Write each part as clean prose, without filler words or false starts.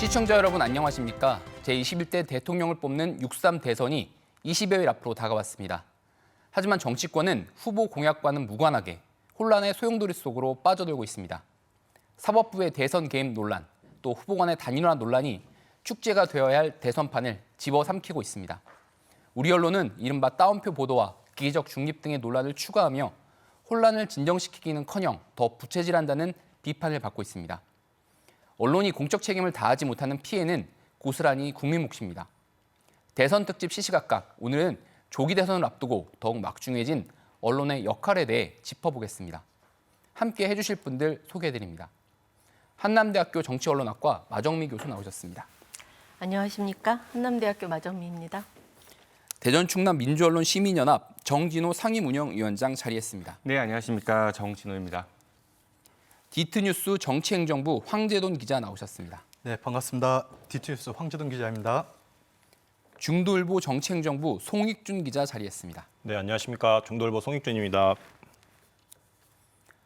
시청자 여러분 안녕하십니까? 제21대 대통령을 뽑는 6.3 대선이 20여일 앞으로 다가왔습니다. 하지만 정치권은 후보 공약과는 무관하게 혼란의 소용돌이 속으로 빠져들고 있습니다. 사법부의 대선 개입 논란, 또 후보 간의 단일화 논란이 축제가 되어야 할 대선판을 집어삼키고 있습니다. 우리 언론은 이른바 따옴표 보도와 기계적 중립 등의 논란을 추가하며 혼란을 진정시키기는커녕 더 부채질한다는 비판을 받고 있습니다. 언론이 공적 책임을 다하지 못하는 피해는 고스란히 국민 몫입니다. 대선 특집 시시각각, 오늘은 조기 대선을 앞두고 더욱 막중해진 언론의 역할에 대해 짚어보겠습니다. 함께 해주실 분들 소개해드립니다. 한남대학교 정치언론학과 마정미 교수 나오셨습니다. 안녕하십니까? 한남대학교 마정미입니다. 대전 충남 민주언론 시민연합 정진호 상임운영위원장 자리했습니다. 네, 안녕하십니까? 정진호입니다. 디트뉴스 정치행정부 황재돈 기자 나오셨습니다. 네, 반갑습니다. 디트뉴스 황재돈 기자입니다. 중도일보 정치행정부 송익준 기자 자리했습니다. 네, 안녕하십니까. 중도일보 송익준입니다.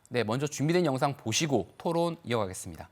네, 먼저 준비된 영상 보시고 토론 이어가겠습니다.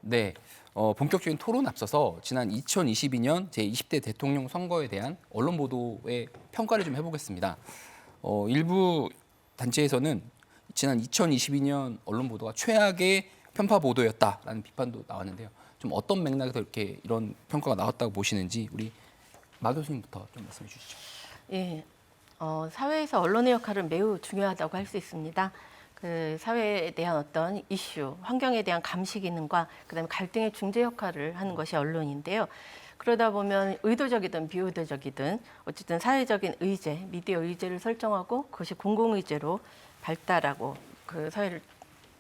네, 본격적인 토론 앞서서 지난 2022년 제20대 대통령 선거에 대한 언론 보도의 평가를 좀 해보겠습니다. 일부 단체에서는 지난 2022년 언론 보도가 최악의 편파 보도였다라는 비판도 나왔는데요. 좀 어떤 맥락에서 이렇게 이런 평가가 나왔다고 보시는지 우리 마 교수님부터 좀 말씀해 주시죠. 예, 사회에서 언론의 역할은 매우 중요하다고 할 수 있습니다. 그 사회에 대한 어떤 이슈, 환경에 대한 감시 기능과 그다음에 갈등의 중재 역할을 하는 것이 언론인데요. 그러다 보면 의도적이든 비의도적이든 어쨌든 사회적인 의제, 미디어 의제를 설정하고 그것이 공공의제로 발달하고 그 사회를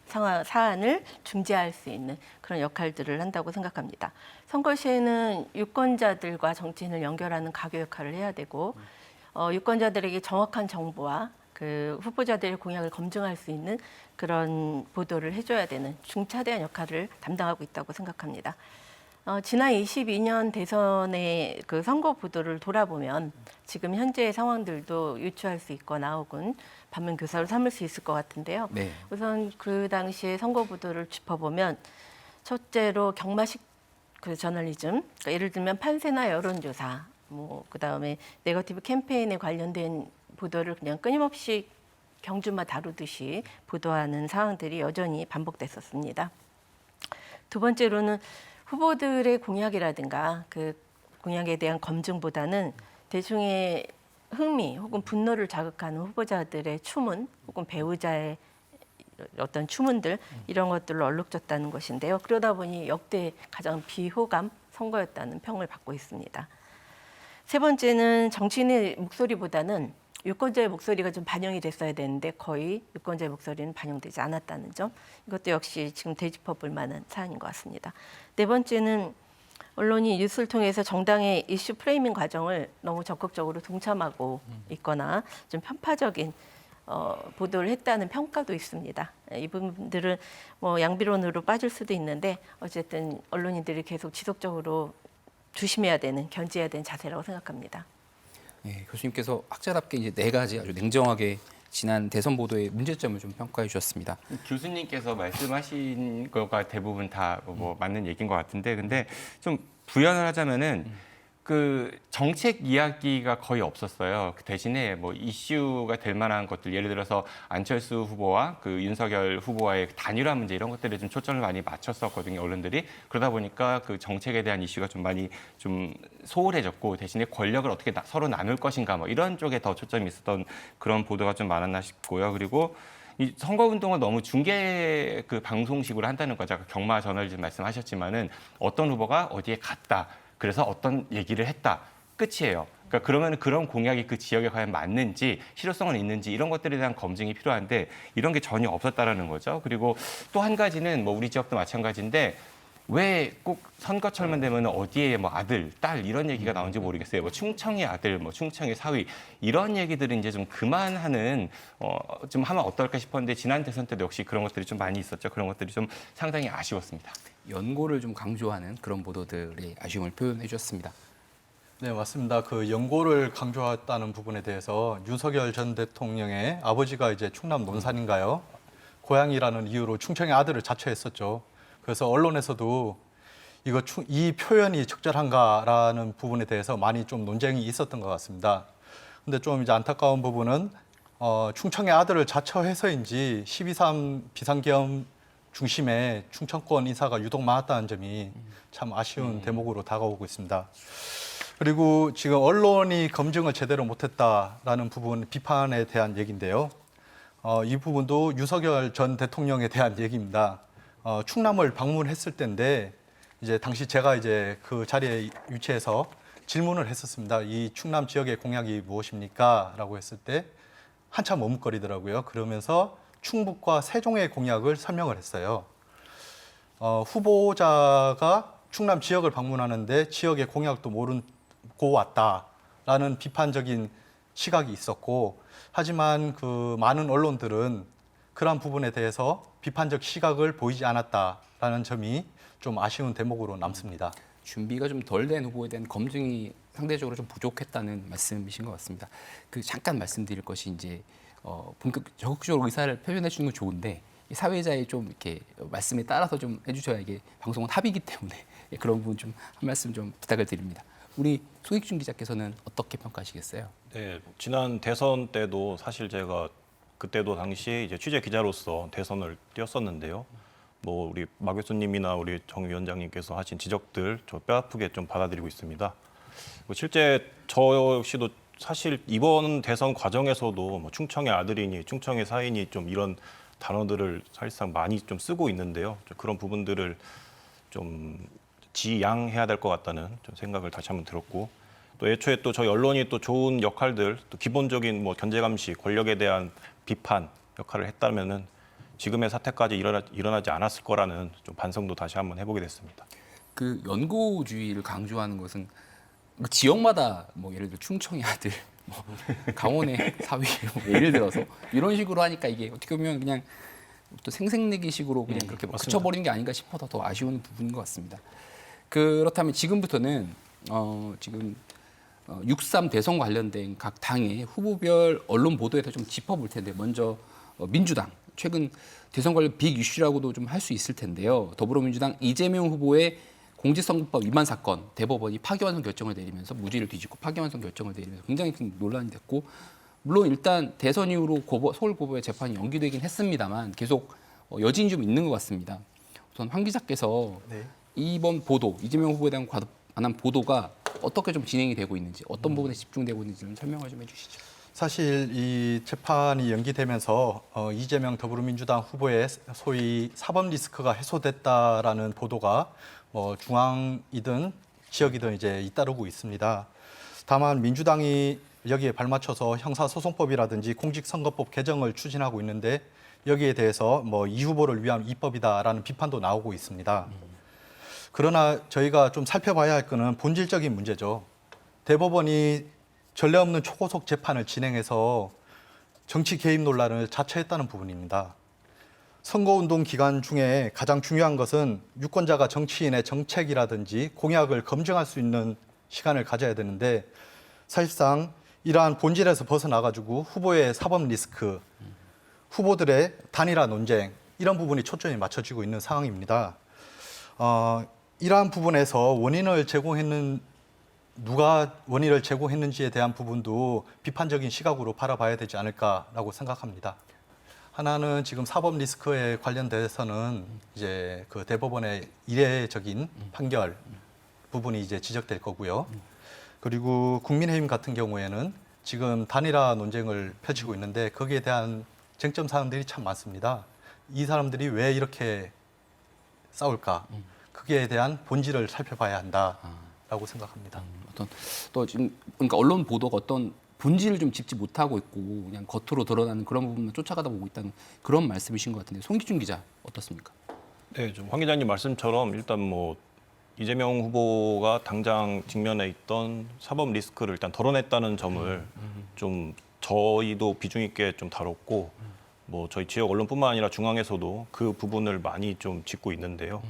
사안을 중재할 수 있는 그런 역할들을 한다고 생각합니다. 선거 시에는 유권자들과 정치인을 연결하는 가교 역할을 해야 되고 유권자들에게 정확한 정보와 그 후보자들의 공약을 검증할 수 있는 그런 보도를 해줘야 되는 중차대한 역할을 담당하고 있다고 생각합니다. 지난 22년 대선의 그 선거 보도를 돌아보면 지금 현재의 상황들도 유추할 수 있거나 혹은 반면 교사로 삼을 수 있을 것 같은데요. 네. 우선 그 당시의 선거 보도를 짚어보면 첫째로 경마식 그 저널리즘, 그러니까 예를 들면 판세나 여론조사, 그다음에 네거티브 캠페인에 관련된 보도를 그냥 끊임없이 경주마 다루듯이 보도하는 상황들이 여전히 반복됐었습니다. 두 번째로는 후보들의 공약이라든가 그 공약에 대한 검증보다는 대중의 흥미 혹은 분노를 자극하는 후보자들의 추문 혹은 배우자의 어떤 추문들 이런 것들을 얼룩졌다는 것인데요. 그러다 보니 역대 가장 비호감 선거였다는 평을 받고 있습니다. 세 번째는 정치인의 목소리보다는 유권자의 목소리가 좀 반영이 됐어야 되는데 거의 유권자의 목소리는 반영되지 않았다는 점. 이것도 역시 지금 되짚어볼 만한 사안인 것 같습니다. 네 번째는 언론이 뉴스를 통해서 정당의 이슈 프레이밍 과정을 너무 적극적으로 동참하고 있거나 좀 편파적인 보도를 했다는 평가도 있습니다. 이 부분들은 양비론으로 빠질 수도 있는데 어쨌든 언론인들이 계속 지속적으로 조심해야 되는, 견지해야 되는 자세라고 생각합니다. 네, 교수님께서 학자답게 이제 4가지 아주 냉정하게 지난 대선 보도의 문제점을 좀 평가해 주셨습니다. 교수님께서 말씀하신 거가 대부분 다 맞는 얘기인 것 같은데, 근데 좀 부연을 하자면은 그 정책 이야기가 거의 없었어요. 그 대신에 뭐 이슈가 될 만한 것들, 예를 들어서 안철수 후보와 그 윤석열 후보와의 단일화 문제 이런 것들에 좀 초점을 많이 맞췄었거든요, 언론들이. 그러다 보니까 그 정책에 대한 이슈가 좀 많이 좀 소홀해졌고 대신에 권력을 어떻게 서로 나눌 것인가 뭐 이런 쪽에 더 초점이 있었던 그런 보도가 좀 많았나 싶고요. 그리고 이 선거운동을 너무 중계 그 방송식으로 한다는 거죠. 경마 저널리즘 말씀하셨지만은 어떤 후보가 어디에 갔다. 그래서 어떤 얘기를 했다. 끝이에요. 그러니까 그러면 그런 공약이 그 지역에 과연 맞는지 실효성은 있는지 이런 것들에 대한 검증이 필요한데 이런 게 전혀 없었다라는 거죠. 그리고 또 한 가지는 뭐 우리 지역도 마찬가지인데 왜 꼭 선거철만 되면 어디에 뭐 아들, 딸 이런 얘기가 나오는지 모르겠어요. 뭐 충청의 아들, 뭐 충청의 사위 이런 얘기들은 이제 좀 그만하는 좀 하면 어떨까 싶었는데 지난 대선 때도 역시 그런 것들이 좀 많이 있었죠. 그런 것들이 좀 상당히 아쉬웠습니다. 연고를 좀 강조하는 그런 보도들의 아쉬움을 표현해 주셨습니다. 네, 맞습니다. 그 연고를 강조했다는 부분에 대해서 윤석열 전 대통령의 아버지가 이제 충남 논산인가요? 고향이라는 이유로 충청의 아들을 자처했었죠. 그래서 언론에서도 이 표현이 적절한가라는 부분에 대해서 많이 좀 논쟁이 있었던 것 같습니다. 근데 좀 이제 안타까운 부분은 충청의 아들을 자처해서인지 12.3 비상계엄 중심에 충청권 인사가 유독 많았다는 점이 참 아쉬운 대목으로 다가오고 있습니다. 그리고 지금 언론이 검증을 제대로 못했다라는 부분 비판에 대한 얘기인데요. 이 부분도 윤석열 전 대통령에 대한 얘기입니다. 충남을 방문했을 때인데 이제 당시 제가 이제 그 자리에 위치해서 질문을 했었습니다. 이 충남 지역의 공약이 무엇입니까? 라고 했을 때 한참 머뭇거리더라고요. 그러면서 충북과 세종의 공약을 설명을 했어요. 후보자가 충남 지역을 방문하는데 지역의 공약도 모르고 왔다라는 비판적인 시각이 있었고, 하지만 그 많은 언론들은 그러한 부분에 대해서 비판적 시각을 보이지 않았다라는 점이 좀 아쉬운 대목으로 남습니다. 준비가 좀 덜 된 후보에 대한 검증이 상대적으로 좀 부족했다는 말씀이신 것 같습니다. 그 잠깐 말씀드릴 것이 이제 적극적으로 의사를 표현해 주는 건 좋은데 이 사회자의 좀 이렇게 말씀에 따라서 좀 해주셔야 이게 방송은 합이기 때문에 그런 부분 좀 한 말씀 좀 부탁을 드립니다. 우리 소익준 기자께서는 어떻게 평가하시겠어요? 네, 지난 대선 때도 사실 제가 그때도 당시에 이제 취재 기자로서 대선을 뛰었었는데요. 뭐 우리 막 교수님이나 우리 정 위원장님께서 하신 지적들 저 뼈아프게 좀 받아들이고 있습니다. 실제 저 역시도 사실 이번 대선 과정에서도 뭐 충청의 아들이니 충청의 사이니 좀 이런 단어들을 사실상 많이 좀 쓰고 있는데요. 좀 그런 부분들을 좀 지양해야 될 것 같다는 좀 생각을 다시 한번 들었고, 또 애초에 또 저희 언론이 또 좋은 역할들, 또 기본적인 뭐 견제 감시, 권력에 대한 비판 역할을 했다면은 지금의 사태까지 일어나지 않았을 거라는 좀 반성도 다시 한번 해보게 됐습니다. 그 연고주의를 강조하는 것은 그 지역마다 뭐 예를 들어 충청의 아들, 뭐 강원의 사위, 뭐 예를 들어서 이런 식으로 하니까 이게 어떻게 보면 그냥 또 생색내기식으로 그냥 그렇게 그쳐버리는 게 아닌가 싶어서 더 아쉬운 부분인 것 같습니다. 그렇다면 지금부터는 지금 6.3 대선 관련된 각 당의 후보별 언론 보도에서 좀 짚어볼 텐데 먼저 민주당 최근 대선 관련 빅 이슈라고도 좀 할 수 있을 텐데요. 더불어민주당 이재명 후보의 공직선거법 위반 사건 대법원이 파기환송 결정을 내리면서 무죄를 뒤집고 파기환송 결정을 내리면서 굉장히 큰 논란이 됐고, 물론 일단 대선 이후로 서울 고법의 재판이 연기되긴 했습니다만 계속 여진이 좀 있는 것 같습니다. 우선 황 기자께서 네. 이번 보도 이재명 후보에 대한 관한 보도가 어떻게 좀 진행이 되고 있는지 어떤 부분에 집중되고 있는지를 설명을 좀 해주시죠. 사실 이 재판이 연기되면서 이재명 더불어민주당 후보의 소위 사법 리스크가 해소됐다라는 보도가 중앙이든 지역이든 이제 잇따르고 있습니다. 다만 민주당이 여기에 발맞춰서 형사소송법이라든지 공직선거법 개정을 추진하고 있는데 여기에 대해서 이 후보를 위한 입법이다라는 비판도 나오고 있습니다. 그러나 저희가 좀 살펴봐야 할 것은 본질적인 문제죠. 대법원이 전례 없는 초고속 재판을 진행해서 정치 개입 논란을 자처했다는 부분입니다. 선거운동 기간 중에 가장 중요한 것은 유권자가 정치인의 정책이라든지 공약을 검증할 수 있는 시간을 가져야 되는데 사실상 이러한 본질에서 벗어나가지고 후보의 사법 리스크, 후보들의 단일화 논쟁 이런 부분이 초점이 맞춰지고 있는 상황입니다. 이러한 부분에서 원인을 제공했는 누가 원인을 제공했는지에 대한 부분도 비판적인 시각으로 바라봐야 되지 않을까라고 생각합니다. 하나는 지금 사법 리스크에 관련돼서는 이제 그 대법원의 이례적인 판결 부분이 이제 지적될 거고요. 그리고 국민의힘 같은 경우에는 지금 단일화 논쟁을 펼치고 있는데 거기에 대한 쟁점 사항들이 참 많습니다. 이 사람들이 왜 이렇게 싸울까? 그에 대한 본질을 살펴봐야 한다라고 생각합니다. 어떤 또 지금 그러니까 언론 보도가 어떤 본질을 좀 짚지 못하고 있고 그냥 겉으로 드러나는 그런 부분만 쫓아가다 보고 있다는 그런 말씀이신 것 같은데 송기준 기자 어떻습니까? 네, 좀 황 기자님 말씀처럼 일단 뭐 이재명 후보가 당장 직면해 있던 사법 리스크를 일단 덜어냈다는 점을 좀 저희도 비중 있게 좀 다뤘고 뭐 저희 지역 언론뿐만 아니라 중앙에서도 그 부분을 많이 좀 짚고 있는데요.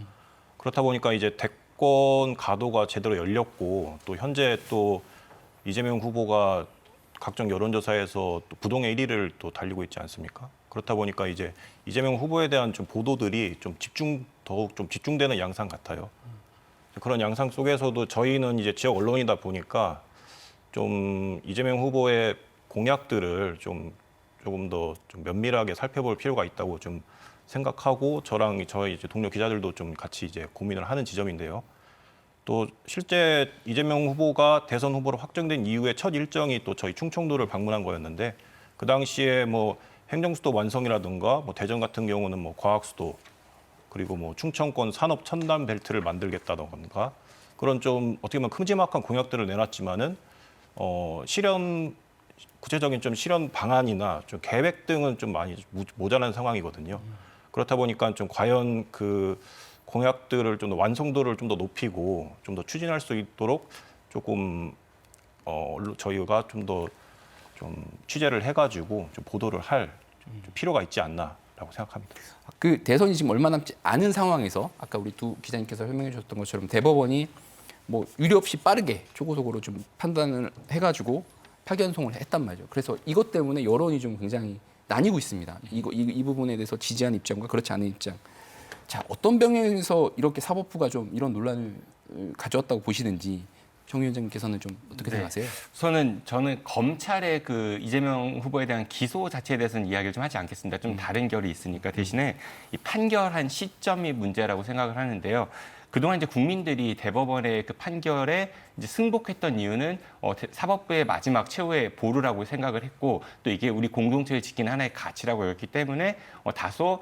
그렇다 보니까 이제 대권 가도가 제대로 열렸고 또 현재 또 이재명 후보가 각종 여론조사에서 또 부동의 1위를 또 달리고 있지 않습니까? 그렇다 보니까 이제 이재명 후보에 대한 좀 보도들이 좀 더욱 좀 집중되는 양상 같아요. 그런 양상 속에서도 저희는 이제 지역 언론이다 보니까 좀 이재명 후보의 공약들을 조금 더 좀 면밀하게 살펴볼 필요가 있다고 좀 생각하고 저랑 저희 이제 동료 기자들도 좀 같이 이제 고민을 하는 지점인데요. 또 실제 이재명 후보가 대선 후보로 확정된 이후에 첫 일정이 또 저희 충청도를 방문한 거였는데 그 당시에 뭐 행정수도 완성이라든가 뭐 대전 같은 경우는 뭐 과학수도 그리고 뭐 충청권 산업 첨단 벨트를 만들겠다던가 그런 좀 어떻게 보면 큼지막한 공약들을 내놨지만은 구체적인 좀 실현 방안이나 좀 계획 등은 좀 많이 모자란 상황이거든요. 그렇다 보니까 좀 과연 그 공약들을 좀 더 완성도를 좀 더 높이고 좀 더 추진할 수 있도록 조금 저희가 좀 더 좀 취재를 해가지고 좀 보도를 할 좀 필요가 있지 않나라고 생각합니다. 그 대선이 지금 얼마 남지 않은 상황에서 아까 우리 두 기자님께서 설명해 주셨던 것처럼 대법원이 뭐 유례 없이 빠르게 초고속으로 좀 판단을 해가지고 파견송을 했단 말이죠. 그래서 이것 때문에 여론이 좀 굉장히 나뉘고 있습니다. 이 부분에 대해서 지지하는 입장과 그렇지 않은 입장. 자, 어떤 병행에서 이렇게 사법부가 좀 이런 논란을 가져왔다고 보시는지 정 위원장님께서는 좀 어떻게 생각하세요? 저는 검찰의 그 이재명 후보에 대한 기소 자체에 대해서는 이야기를 좀 하지 않겠습니다. 좀 다른 결이 있으니까 대신에 이 판결한 시점이 문제라고 생각을 하는데요. 그동안 이제 국민들이 대법원의 그 판결에 이제 승복했던 이유는 사법부의 마지막 최후의 보루라고 생각을 했고 또 이게 우리 공동체를 지키는 하나의 가치라고 여겼기 때문에 다소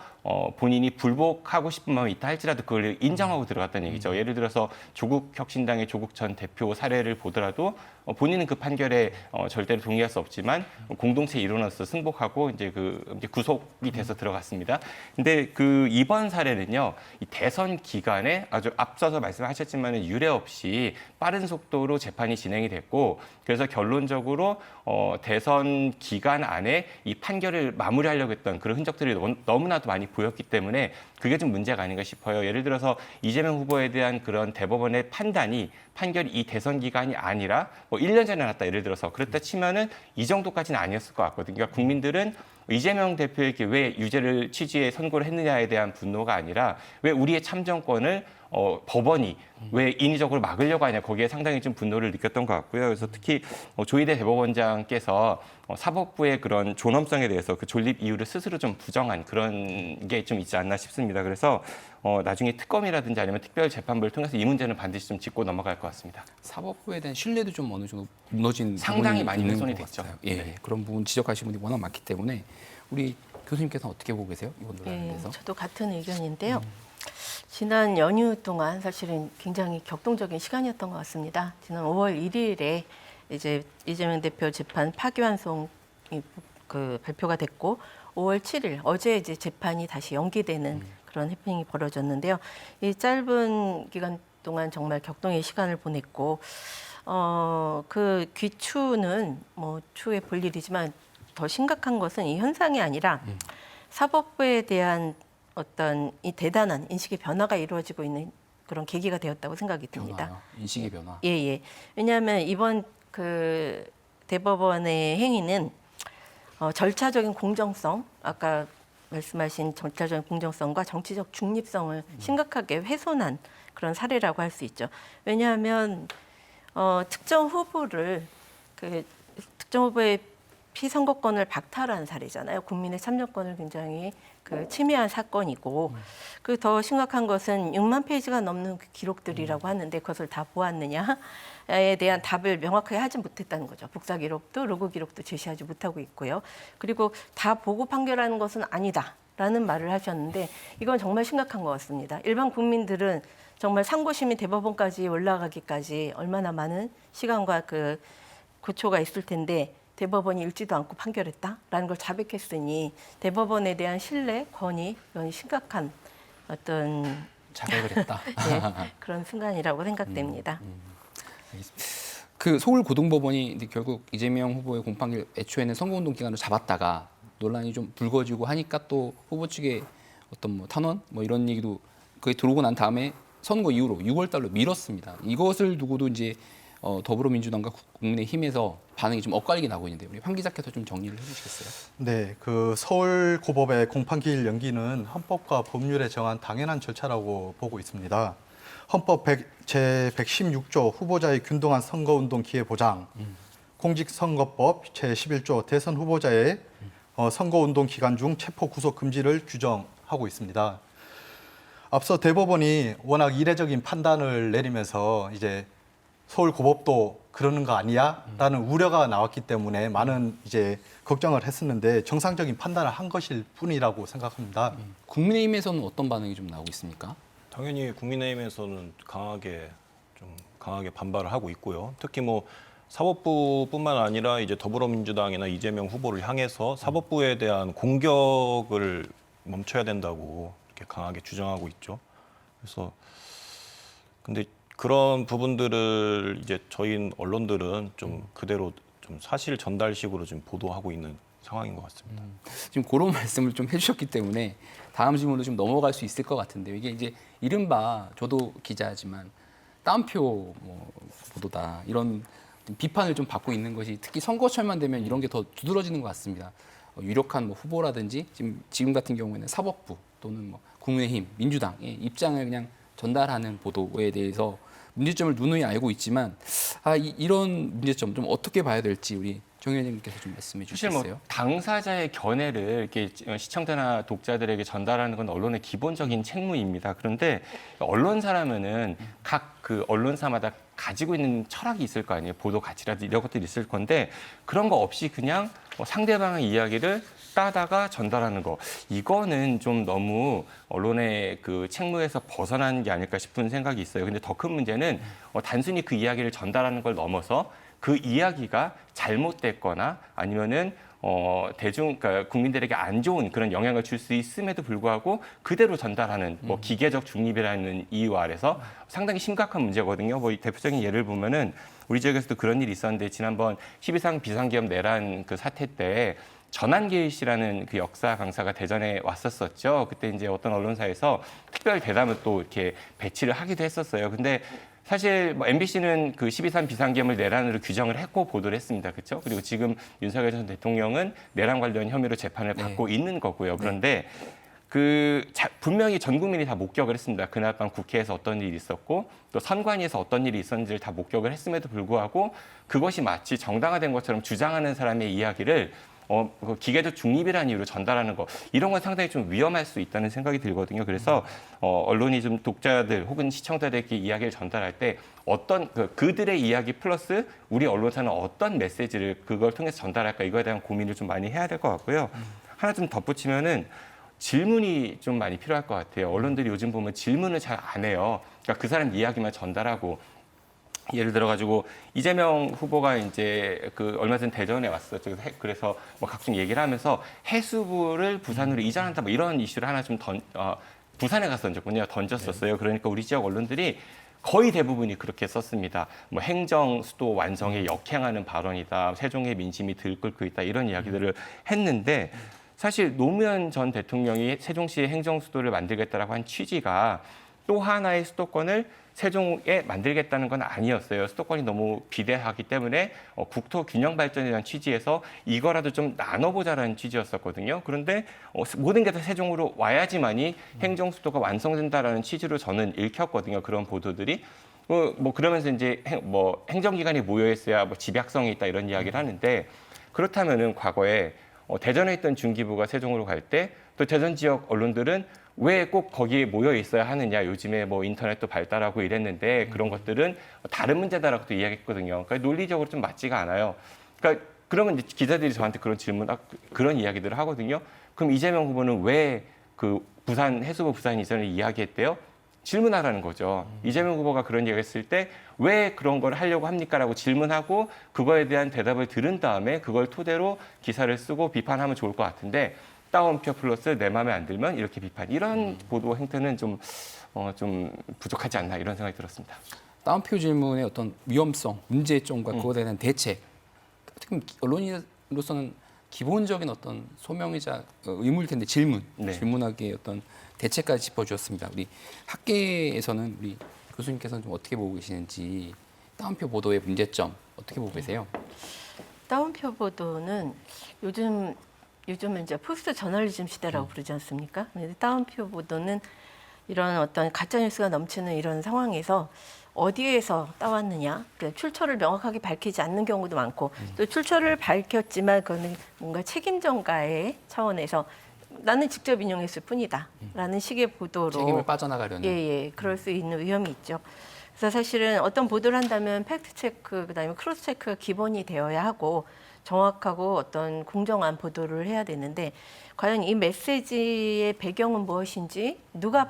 본인이 불복하고 싶은 마음이 있다 할지라도 그걸 인정하고 들어갔다는 얘기죠. 예를 들어서 조국혁신당의 조국 전 대표 사례를 보더라도 본인은 그 판결에 절대로 동의할 수 없지만 공동체 일원으로서 승복하고 이제 구속이 돼서 들어갔습니다. 근데 그 이번 사례는요, 이 대선 기간에 아주 앞서서 말씀하셨지만 유례 없이 빠른 속도로 재판이 진행이 됐고 그래서 결론적으로 대선 기간 안에 이 판결을 마무리하려고 했던 그런 흔적들이 너무나도 많이 보였기 때문에 그게 좀 문제가 아닌가 싶어요. 예를 들어서 이재명 후보에 대한 그런 대법원의 판결이 이 대선 기간이 아니라 뭐 1년 전에 났다 예를 들어서 그랬다 치면은 이 정도까지는 아니었을 것 같거든요. 그러니까 국민들은 이재명 대표에게 왜 유죄를 취지에 선고를 했느냐에 대한 분노가 아니라 왜 우리의 참정권을 법원이 왜 인위적으로 막으려고 하냐 거기에 상당히 좀 분노를 느꼈던 것 같고요. 그래서 특히 조희대 대법원장께서 사법부의 그런 존엄성에 대해서 그 존립 이유를 스스로 좀 부정한 그런 게 좀 있지 않나 싶습니다. 그래서 나중에 특검이라든지 아니면 특별재판부를 통해서 이 문제는 반드시 좀 짚고 넘어갈 것 같습니다. 사법부에 대한 신뢰도 좀 어느 정도 무너진 상당히 부분이 많이 있는 훼손이 것 됐죠. 같아요. 예, 네. 그런 부분 지적하시는 분이 워낙 많기 때문에 우리 교수님께서는 어떻게 보고 계세요? 이번 논란에 예, 대해서? 저도 같은 의견인데요. 지난 연휴 동안 사실은 굉장히 격동적인 시간이었던 것 같습니다. 지난 5월 1일에 이제 이재명 대표 재판 파기환송이 발표가 됐고 5월 7일 어제 이제 재판이 다시 연기되는 그런 해프닝이 벌어졌는데요. 이 짧은 기간 동안 정말 격동의 시간을 보냈고 그 귀추는 뭐 추후에 볼 일이지만 더 심각한 것은 이 현상이 아니라 사법부에 대한 어떤 이 대단한 인식의 변화가 이루어지고 있는 그런 계기가 되었다고 생각이 듭니다. 변화요. 인식의 변화. 예. 왜냐하면 이번 그 대법원의 행위는 절차적인 공정성, 아까 말씀하신 절차적인 공정성과 정치적 중립성을 심각하게 훼손한 그런 사례라고 할 수 있죠. 왜냐하면 특정 후보를 특정 후보의 피선거권을 박탈한 사례잖아요. 국민의 참여권을 굉장히 침해한 사건이고, 그 더 심각한 것은 6만 페이지가 넘는 기록들이라고 하는데 그것을 다 보았느냐에 대한 답을 명확하게 하지 못했다는 거죠. 복사 기록도 로그 기록도 제시하지 못하고 있고요. 그리고 다 보고 판결하는 것은 아니다라는 말을 하셨는데 이건 정말 심각한 것 같습니다. 일반 국민들은 정말 상고심이 대법원까지 올라가기까지 얼마나 많은 시간과 고초가 있을 텐데 대법원이 읽지도 않고 판결했다라는 걸 자백했으니 대법원에 대한 신뢰, 권위 이건 심각한 어떤 자백을 했다. 그런 순간이라고 생각됩니다. 그 서울 고등법원이 이제 결국 이재명 후보의 공판길 애초에는 선거운동 기간을 잡았다가 논란이 좀 불거지고 하니까 또 후보 측의 어떤 뭐 탄원 뭐 이런 얘기도 그게 들어오고 난 다음에 선거 이후로 6월 달로 미뤘습니다. 이것을 두고도 이제 더불어민주당과 국민의힘에서 반응이 좀 엇갈리게 나고 있는데 우리 황 기자께서 좀 정리를 해주시겠어요? 네, 그 서울고법의 공판기일 연기는 헌법과 법률에 정한 당연한 절차라고 보고 있습니다. 헌법 제116조 후보자의 균등한 선거운동 기회 보장, 공직선거법 제11조 대선 후보자의 선거운동 기간 중 체포 구속 금지를 규정하고 있습니다. 앞서 대법원이 워낙 이례적인 판단을 내리면서 이제 서울고법도 그러는 거 아니야? 라는 우려가 나왔기 때문에 많은 이제 걱정을 했었는데 정상적인 판단을 한 것일 뿐이라고 생각합니다. 국민의힘에서는 어떤 반응이 좀 나오고 있습니까? 당연히 국민의힘에서는 강하게 반발을 하고 있고요. 특히 뭐 사법부뿐만 아니라 이제 더불어민주당이나 이재명 후보를 향해서 사법부에 대한 공격을 멈춰야 된다고 이렇게 강하게 주장하고 있죠. 그래서 근데 그런 부분들을 이제 저희 언론들은 좀 그대로 좀 사실 전달식으로 지금 보도하고 있는 상황인 것 같습니다. 지금 그런 말씀을 좀 해주셨기 때문에 다음 질문으로 좀 넘어갈 수 있을 것 같은데요. 이게 이제 이른바 저도 기자지만 따옴표 보도다 이런 비판을 좀 받고 있는 것이 특히 선거철만 되면 이런 게 더 두드러지는 것 같습니다. 유력한 후보라든지 지금 같은 경우에는 사법부 또는 국민의힘, 민주당의 입장을 그냥 전달하는 보도에 대해서 문제점을 누누이 알고 있지만 이런 문제점 좀 어떻게 봐야 될지 우리 정 의원님께서 좀 말씀해 사실 주시겠어요? 당사자의 견해를 이렇게 시청자나 독자들에게 전달하는 건 언론의 기본적인 책무입니다. 그런데 언론사라면은 각 그 언론사마다 가지고 있는 철학이 있을 거 아니에요. 보도 가치라든지 이런 것들이 있을 건데 그런 거 없이 그냥 상대방의 이야기를 따다가 전달하는 거 이거는 좀 너무 언론의 그 책무에서 벗어나는 게 아닐까 싶은 생각이 있어요. 근데 더 큰 문제는 단순히 그 이야기를 전달하는 걸 넘어서 그 이야기가 잘못됐거나 아니면은 그러니까 국민들에게 안 좋은 그런 영향을 줄 수 있음에도 불구하고 그대로 전달하는 기계적 중립이라는 이유 아래서 상당히 심각한 문제거든요. 대표적인 예를 보면은 우리 지역에서도 그런 일이 있었는데 지난번 12상 비상계엄 내란 그 사태 때 전한길 씨라는 그 역사 강사가 대전에 왔었었죠. 그때 이제 어떤 언론사에서 특별 대담을 또 이렇게 배치를 하기도 했었어요. 근데 사실 MBC는 그 12.3 비상계엄을 내란으로 규정을 했고 보도를 했습니다. 그렇죠? 그리고 지금 윤석열 전 대통령은 내란 관련 혐의로 재판을 받고 있는 거고요. 그런데 분명히 전 국민이 다 목격을 했습니다. 그날 밤 국회에서 어떤 일이 있었고 또 선관위에서 어떤 일이 있었는지를 다 목격을 했음에도 불구하고 그것이 마치 정당화된 것처럼 주장하는 사람의 이야기를 기계적 중립이라는 이유로 전달하는 거 이런 건 상당히 좀 위험할 수 있다는 생각이 들거든요. 그래서 언론이 좀 독자들 혹은 시청자들에게 이야기를 전달할 때 어떤 그들의 이야기 플러스 우리 언론사는 어떤 메시지를 그걸 통해서 전달할까 이거에 대한 고민을 좀 많이 해야 될 것 같고요. 하나 좀 덧붙이면은 질문이 좀 많이 필요할 것 같아요. 언론들이 요즘 보면 질문을 잘 안 해요. 그러니까 그 사람 이야기만 전달하고. 예를 들어가지고 이재명 후보가 이제 얼마 전 대전에 왔었죠. 그래서 각종 얘기를 하면서 해수부를 부산으로 이전한다 이런 이슈를 하나 좀 부산에 가서 던졌었어요. 그러니까 우리 지역 언론들이 거의 대부분이 그렇게 썼습니다. 행정 수도 완성에 역행하는 발언이다. 세종의 민심이 들끓고 있다. 이런 이야기들을 했는데 사실 노무현 전 대통령이 세종시의 행정 수도를 만들겠다라고 한 취지가 또 하나의 수도권을 세종에 만들겠다는 건 아니었어요. 수도권이 너무 비대하기 때문에 국토 균형 발전에 대한 취지에서 이거라도 좀 나눠보자라는 취지였었거든요. 그런데 모든 게 다 세종으로 와야지만이 행정 수도가 완성된다라는 취지로 저는 읽혔거든요. 그런 보도들이. 뭐 그러면서 이제 행정기관이 모여 있어야 뭐 집약성이 있다 이런 이야기를 하는데 그렇다면은 과거에 대전에 있던 중기부가 세종으로 갈 때 또 대전 지역 언론들은 왜 꼭 거기에 모여 있어야 하느냐. 요즘에 뭐 인터넷도 발달하고 이랬는데 그런 것들은 다른 문제다라고 또 이야기했거든요. 그러니까 논리적으로 좀 맞지가 않아요. 그러니까 그러면 이제 기자들이 저한테 그런 질문, 그런 이야기들을 하거든요. 그럼 이재명 후보는 왜 그 부산 해수부 부산 이전을 이야기했대요? 질문하라는 거죠. 이재명 후보가 그런 얘기를 했을 때 왜 그런 걸 하려고 합니까라고 질문하고 그거에 대한 대답을 들은 다음에 그걸 토대로 기사를 쓰고 비판하면 좋을 것 같은데 따옴표 플러스 내 마음에 안 들면 이렇게 비판. 이런 보도 행태는 좀 부족하지 않나 이런 생각이 들었습니다. 다운표 질문의 어떤 위험성, 문제점과 그거에 대한 대책. 어떻게 보면 언론인으로서는 기본적인 어떤 소명이자 의무일 텐데 네. 질문하기에 어떤 대책까지 짚어주었습니다. 우리 학계에서는 우리 교수님께서는 좀 어떻게 보고 계시는지 다운표 보도의 문제점 어떻게 보고 계세요? 다운표 보도는 요즘은 이제 포스트 저널리즘 시대라고 부르지 않습니까? 근데 다운표 보도는 이런 어떤 가짜 뉴스가 넘치는 이런 상황에서 어디에서 따왔느냐, 그러니까 출처를 명확하게 밝히지 않는 경우도 많고 또 출처를 밝혔지만 그거는 뭔가 책임 전가의 차원에서 나는 직접 인용했을 뿐이다라는 식의 보도로 책임을 빠져나가려는. 그럴 수 있는 위험이 있죠. 그래서 사실은 어떤 보도를 한다면 팩트 체크, 그다음에 크로스 체크가 기본이 되어야 하고 정확하고 어떤 공정한 보도를 해야 되는데 과연 이 메시지의 배경은 무엇인지 누가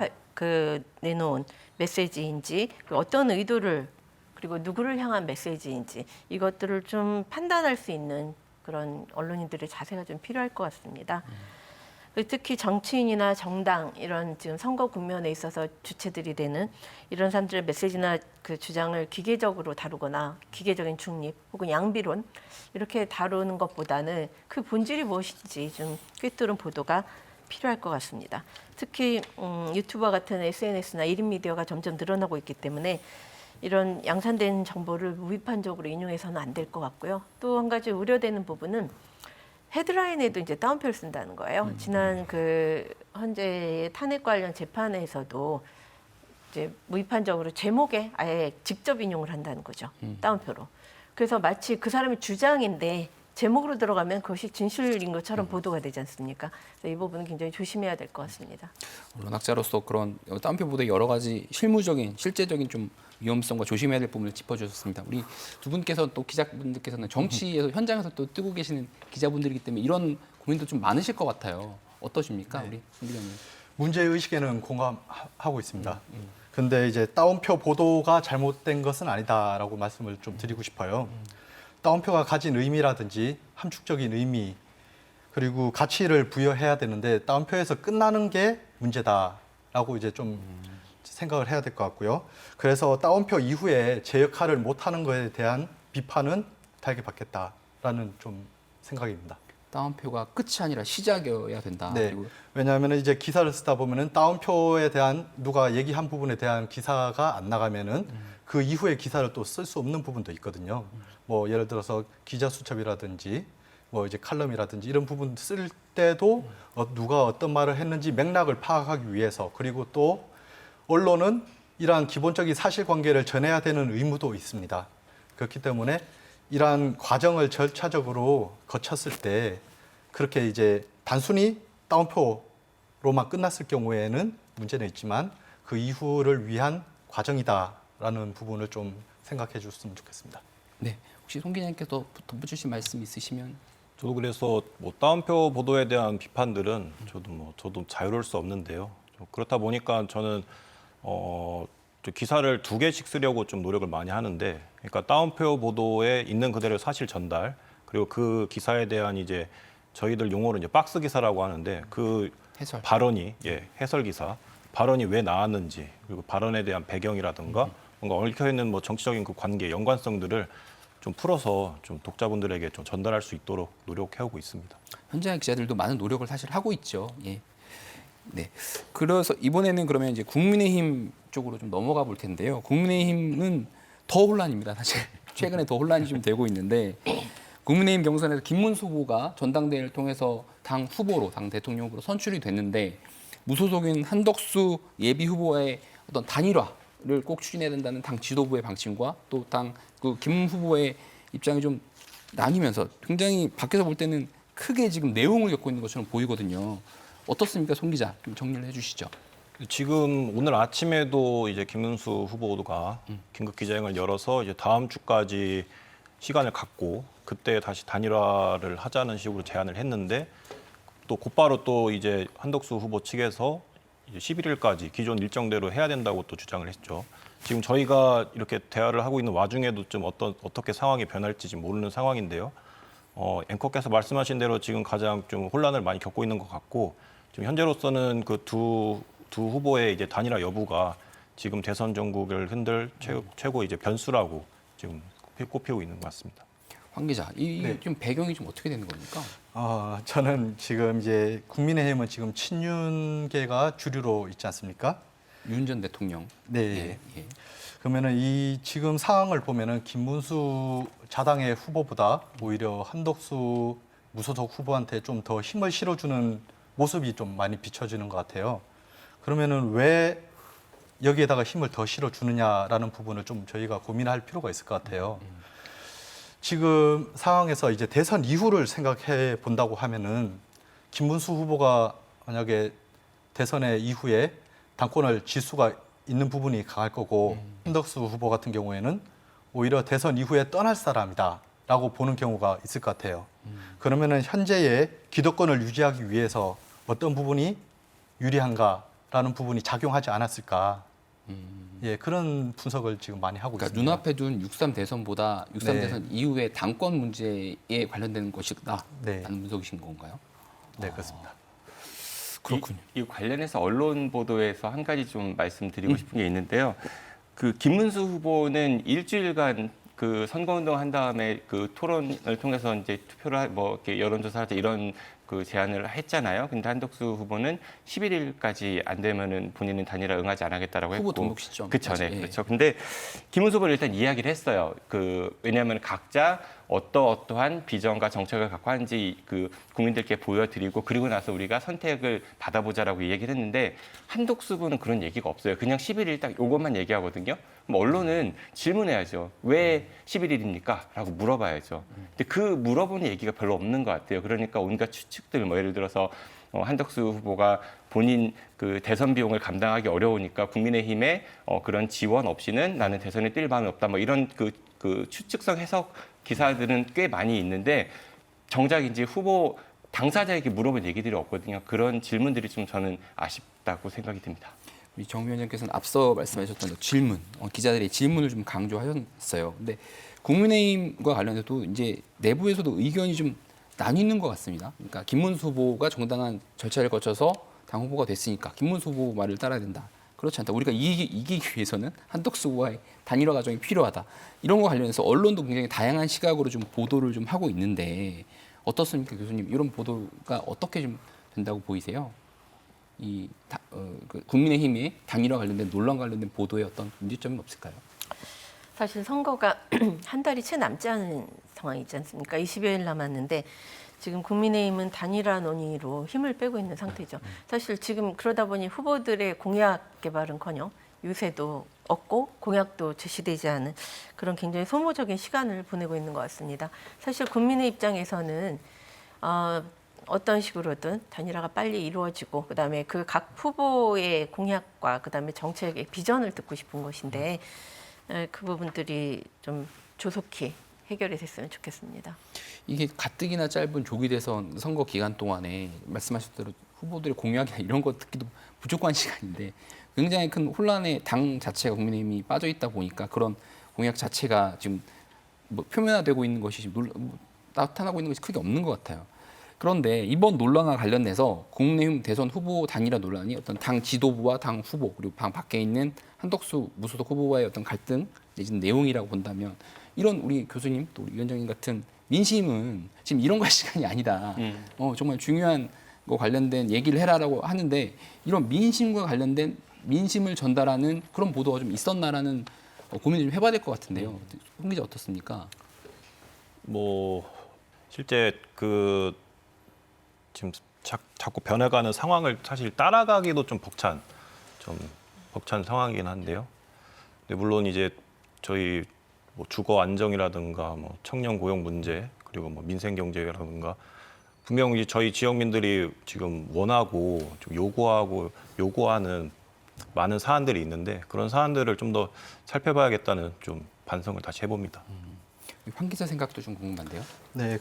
내놓은 메시지인지 어떤 의도를 그리고 누구를 향한 메시지인지 이것들을 좀 판단할 수 있는 그런 언론인들의 자세가 좀 필요할 것 같습니다. 특히 정치인이나 정당 이런 지금 선거 국면에 있어서 주체들이 되는 이런 사람들의 메시지나 그 주장을 기계적으로 다루거나 기계적인 중립 혹은 양비론 이렇게 다루는 것보다는 그 본질이 무엇인지 좀 꿰뚫은 보도가 필요할 것 같습니다. 특히 유튜버 같은 SNS나 1인 미디어가 점점 늘어나고 있기 때문에 이런 양산된 정보를 무비판적으로 인용해서는 안 될 것 같고요. 또 한 가지 우려되는 부분은 헤드라인에도 이제 따옴표를 쓴다는 거예요. 지난 그 헌재의 탄핵 관련 재판에서도 이제 무비판적으로 제목에 아예 직접 인용을 한다는 거죠. 따옴표로. 그래서 마치 그 사람의 주장인데 제목으로 들어가면 그것이 진실인 것처럼 보도가 되지 않습니까? 그래서 이 부분은 굉장히 조심해야 될 것 같습니다. 언론학자로서 그런 따옴표 보도의 여러 가지 실무적인, 실제적인 좀 위험성과 조심해야 될 부분을 짚어주셨습니다. 우리 두 분께서 또 기자분들께서는 정치에서 현장에서 또 뜨고 계시는 기자분들이기 때문에 이런 고민도 좀 많으실 것 같아요. 어떠십니까, 우리 송 기자님? 문제 의식에는 공감하고 있습니다. 근데 이제 따옴표 보도가 잘못된 것은 아니다라고 말씀을 좀 드리고 싶어요. 따옴표가 가진 의미라든지 함축적인 의미 그리고 가치를 부여해야 되는데 따옴표에서 끝나는 게 문제다라고 이제 좀 생각을 해야 될 것 같고요. 그래서 따옴표 이후에 제 역할을 못하는 것에 대한 비판은 달게 받겠다라는 좀 생각입니다. 따옴표가 끝이 아니라 시작이어야 된다. 네. 그리고 왜냐하면 이제 기사를 쓰다 보면은 따옴표에 대한 누가 얘기한 부분에 대한 기사가 안 나가면은 그 이후에 기사를 또 쓸 수 없는 부분도 있거든요. 뭐 예를 들어서 기자 수첩이라든지 뭐 이제 칼럼이라든지 이런 부분 쓸 때도 누가 어떤 말을 했는지 맥락을 파악하기 위해서 그리고 또 언론은 이러한 기본적인 사실관계를 전해야 되는 의무도 있습니다. 그렇기 때문에 이러한 과정을 절차적으로 거쳤을 때 그렇게 이제 단순히 따옴표로만 끝났을 경우에는 문제는 있지만 그 이후를 위한 과정이다라는 부분을 좀 생각해 줬으면 좋겠습니다. 네, 혹시 송 기자님께서 덧붙이실 말씀 있으시면. 저도 그래서 뭐 따옴표 보도에 대한 비판들은 저도 자유로울 수 없는데요. 그렇다 보니까 저는 기사를 2개씩 쓰려고 좀 노력을 많이 하는데, 그러니까 따옴표 보도에 있는 그대로 사실 전달, 그리고 그 기사에 대한 이제 저희들 용어로 이제 박스 기사라고 하는데 그 해설. 발언이 해설 기사, 발언이 왜 나왔는지, 그리고 발언에 대한 배경이라든가 뭔가 얽혀 있는 뭐 정치적인 그 관계, 연관성들을 좀 풀어서 좀 독자분들에게 좀 전달할 수 있도록 노력해오고 있습니다. 현장 기자들도 많은 노력을 사실 하고 있죠. 예. 네. 그래서 이번에는 그러면 이제 국민의힘 쪽으로 좀 넘어가 볼 텐데요. 국민의힘은 더 혼란입니다. 사실 최근에 더 혼란이 좀 되고 있는데 국민의힘 경선에서 김문수 후보가 전당대회를 통해서 당 후보로, 당 대통령 후보로 선출이 됐는데 무소속인 한덕수 예비 후보의 어떤 단일화 꼭 추진해야 된다는 당 지도부의 방침과 또 당 그 김 후보의 입장이 좀 나뉘면서 굉장히 밖에서 볼 때는 크게 지금 내용을 겪고 있는 것처럼 보이거든요. 어떻습니까, 송 기자? 좀 정리를 해주시죠. 지금 오늘 아침에도 이제 김문수 후보가 긴급 기자회견을 열어서 이제 다음 주까지 시간을 갖고 그때 다시 단일화를 하자는 식으로 제안을 했는데 또 곧바로 또 이제 한덕수 후보 측에서 이제 11일까지 기존 일정대로 해야 된다고 또 주장을 했죠. 지금 저희가 이렇게 대화를 하고 있는 와중에도 좀 어떻게 상황이 변할지 지금 모르는 상황인데요. 앵커께서 말씀하신 대로 지금 가장 좀 혼란을 많이 겪고 있는 것 같고 지금 현재로서는 그 두 후보의 이제 단일화 여부가 지금 대선 전국을 흔들 최고 이제 변수라고 지금 꼽히고 있는 것 같습니다. 황 기자, 이 네. 좀 배경이 좀 어떻게 되는 겁니까? 저는 지금 이제 국민의힘은 지금 친윤계가 주류로 있지 않습니까? 윤 전 대통령. 네. 예, 예. 그러면은 이 지금 상황을 보면은 김문수 자당의 후보보다 오히려 한덕수 무소속 후보한테 좀 더 힘을 실어주는 모습이 좀 많이 비춰지는 것 같아요. 그러면은 왜 여기에다가 힘을 더 실어주느냐라는 부분을 좀 저희가 고민할 필요가 있을 것 같아요. 지금 상황에서 이제 대선 이후를 생각해 본다고 하면은 김문수 후보가 만약에 대선의 이후에 당권을 질 수가 있는 부분이 강할 거고 한덕수 후보 같은 경우에는 오히려 대선 이후에 떠날 사람이다라고 보는 경우가 있을 것 같아요. 그러면은 현재의 기득권을 유지하기 위해서 어떤 부분이 유리한가라는 부분이 작용하지 않았을까? 예, 그런 분석을 지금 많이 하고 그러니까 있습니다. 눈앞에 둔 6.3 대선보다 6.3 네. 대선 이후에 당권 문제에 관련된 것이다. 네. 라는 분석이신 건가요? 네, 그렇습니다. 그렇군요. 이 관련해서 언론 보도에서 한 가지 좀 말씀드리고 싶은 게 있는데요. 그 김문수 후보는 일주일간 그 선거운동 한 다음에 그 토론을 통해서 이제 투표를 뭐 이렇게 여론조사하자 이런 그 제안을 했잖아요. 근데 한덕수 후보는 11일까지 안 되면은 본인은 단일화 응하지 않겠다라고 했고. 후보 등록 시점. 그렇죠, 네, 예. 그렇죠. 근데 김문수 후보는 일단 이야기를 했어요. 그 왜냐하면 각자 어떠한 비전과 정책을 갖고 하는지 그 국민들께 보여드리고 그리고 나서 우리가 선택을 받아보자라고 얘기를 했는데 한덕수 후보는 그런 얘기가 없어요. 그냥 11일 딱 이것만 얘기하거든요. 그럼 언론은 질문해야죠. 왜 11일입니까? 라고 물어봐야죠. 근데 그 물어보는 얘기가 별로 없는 것 같아요. 그러니까 온갖 추측들 뭐 예를 들어서 한덕수 후보가 본인 그 대선 비용을 감당하기 어려우니까 국민의힘의 그런 지원 없이는 나는 대선에 뛸 마음이 없다. 뭐 이런 그 추측성 해석 기사들은 꽤 많이 있는데 정작 이제 후보 당사자에게 물어본 얘기들이 없거든요. 그런 질문들이 좀 저는 아쉽다고 생각이 듭니다. 우리 정 위원장께서는 앞서 말씀하셨던 질문, 기자들의 질문을 좀 강조하셨어요. 근데 국민의힘과 관련해서도 이제 내부에서도 의견이 좀 나뉘는 것 같습니다. 그러니까 김문수 후보가 정당한 절차를 거쳐서 당 후보가 됐으니까 김문수 후보 말을 따라야 된다. 그렇지 않다. 우리가 이기기 위해서는 한덕수 후보와의 단일화 과정이 필요하다. 이런 거 관련해서 언론도 굉장히 다양한 시각으로 좀 보도를 좀 하고 있는데 어떻습니까, 교수님? 이런 보도가 어떻게 좀 된다고 보이세요? 그 국민의힘의 단일화 관련된 논란 관련된 보도에 어떤 문제점은 없을까요? 사실 선거가 한 달이 채 남지 않은 상황이지 않습니까? 20여일 남았는데 지금 국민의힘은 단일화 논의로 힘을 빼고 있는 상태죠. 사실 지금 그러다 보니 후보들의 공약 개발은커녕 유세도 없고 공약도 제시되지 않은 그런 굉장히 소모적인 시간을 보내고 있는 것 같습니다. 사실 국민의 입장에서는 어떤 식으로든 단일화가 빨리 이루어지고 그다음에 그 각 후보의 공약과 그다음에 정책의 비전을 듣고 싶은 것인데 그 부분들이 좀 조속히 해결이 됐으면 좋겠습니다. 이게 가뜩이나 짧은 조기 대선 선거 기간 동안에 말씀하신 대로 후보들의 공약이나 이런 것 듣기도 부족한 시간인데 굉장히 큰 혼란에 당 자체가 국민의힘이 빠져 있다 보니까 그런 공약 자체가 지금 뭐 표면화되고 있는 것이 지금 나타나고 있는 것이 크게 없는 것 같아요. 그런데 이번 논란과 관련해서 국민의힘 대선 후보 단일화 논란이 어떤 당 지도부와 당 후보 그리고 당 밖에 있는 한덕수 무소속 후보와의 어떤 갈등 내지는 내용이라고 본다면 이런 우리 교수님 또 우리 위원장님 같은 민심은 지금 이런 걸 시간이 아니다. 정말 중요한 거 관련된 얘기를 해라라고 하는데 이런 민심과 관련된 민심을 전달하는 그런 보도가 좀 있었나라는 고민을 좀 해봐야 될 것 같은데요. 홍 기자 어떻습니까? 뭐 실제 그 지금 자꾸 변해가는 상황을 사실 따라가기도 좀 벅찬 상황이긴 한데요. 근데 물론 이제 저희 뭐 주거 안정이라든가 뭐 청년 고용 문제 그리고 뭐 민생 경제라든가 분명히 저희 지역민들이 지금 원하고 좀 요구하는 많은 사안들이 있는데 그런 사안들을 좀 더 살펴봐야겠다는 좀 반성을 다시 해봅니다. 황 기자 생각도 좀 궁금한데요. 네,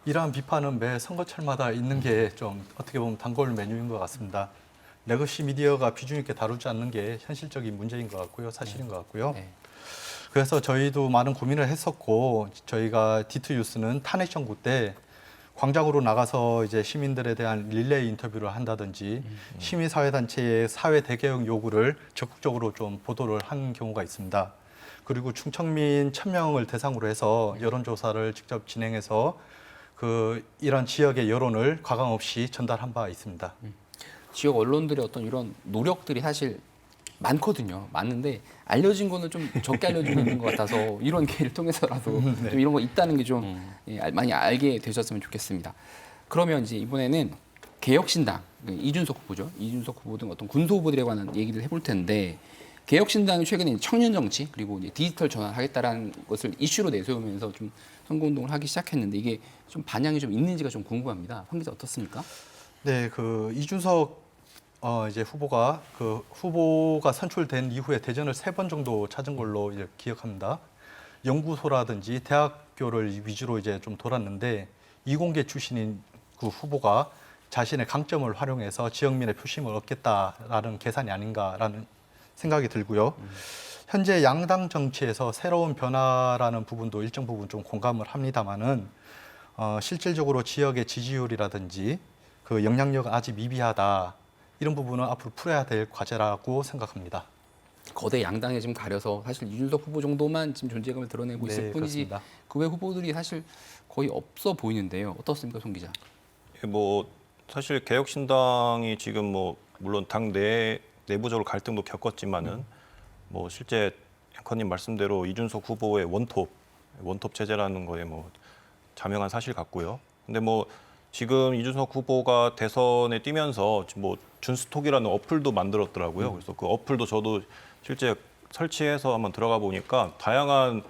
이러한 비판은 매 선거철마다 있는 게 좀 어떻게 보면 단골 메뉴인 것 같습니다. 레거시 미디어가 비중 있게 다루지 않는 게 현실적인 문제인 것 같고요, 사실인 것 같고요. 네. 그래서 저희도 많은 고민을 했었고 저희가 D2 뉴스는 탄핵 정부 때 광장으로 나가서 이제 시민들에 대한 릴레이 인터뷰를 한다든지 시민사회단체의 사회 대개혁 요구를 적극적으로 좀 보도를 한 경우가 있습니다. 그리고 충청민 1000명을 대상으로 해서 여론조사를 직접 진행해서 이런 지역의 여론을 과감 없이 전달한 바 있습니다. 지역 언론들의 어떤 이런 노력들이 사실 많거든요. 많은데 알려진 거는 좀 적게 알려지고 있는 것 같아서 이런 기회를 통해서라도 네. 좀 이런 거 있다는 게 좀 많이 알게 되셨으면 좋겠습니다. 그러면 이제 이번에는 개혁신당 이준석 후보죠. 이준석 후보 등 어떤 군소 후보들에 관한 얘기를 해볼 텐데 개혁신당이 최근에 청년 정치 그리고 이제 디지털 전환하겠다라는 것을 이슈로 내세우면서 좀 선거운동을 하기 시작했는데 이게 좀 반향이 좀 있는지가 좀 궁금합니다. 황 기자 어떻습니까? 네, 이준석 이제 후보가 선출된 이후에 대전을 3번 정도 찾은 걸로 이제 기억합니다. 연구소라든지 대학교를 위주로 이제 좀 돌았는데 이공계 출신인 그 후보가 자신의 강점을 활용해서 지역민의 표심을 얻겠다라는 계산이 아닌가라는 생각이 들고요. 현재 양당 정치에서 새로운 변화라는 부분도 일정 부분 좀 공감을 합니다만은 실질적으로 지역의 지지율이라든지 영향력은 아직 미비하다. 이런 부분은 앞으로 풀어야 될 과제라고 생각합니다. 거대 양당에 지금 가려서 사실 이준석 후보 정도만 지금 존재감을 드러내고 있을 네, 뿐이지 그렇습니다. 그 외 후보들이 사실 거의 없어 보이는데요. 어떻습니까, 송 기자? 뭐 사실 개혁신당이 지금 뭐 물론 당 내부적으로 갈등도 겪었지만은 뭐 실제 앵커님 말씀대로 이준석 후보의 원톱 체제라는 거에 뭐 자명한 사실 같고요. 근데 뭐 지금 이준석 후보가 대선에 뛰면서 뭐 준스톡이라는 어플도 만들었더라고요. 그래서 그 어플도 저도 실제 설치해서 한번 들어가 보니까 다양한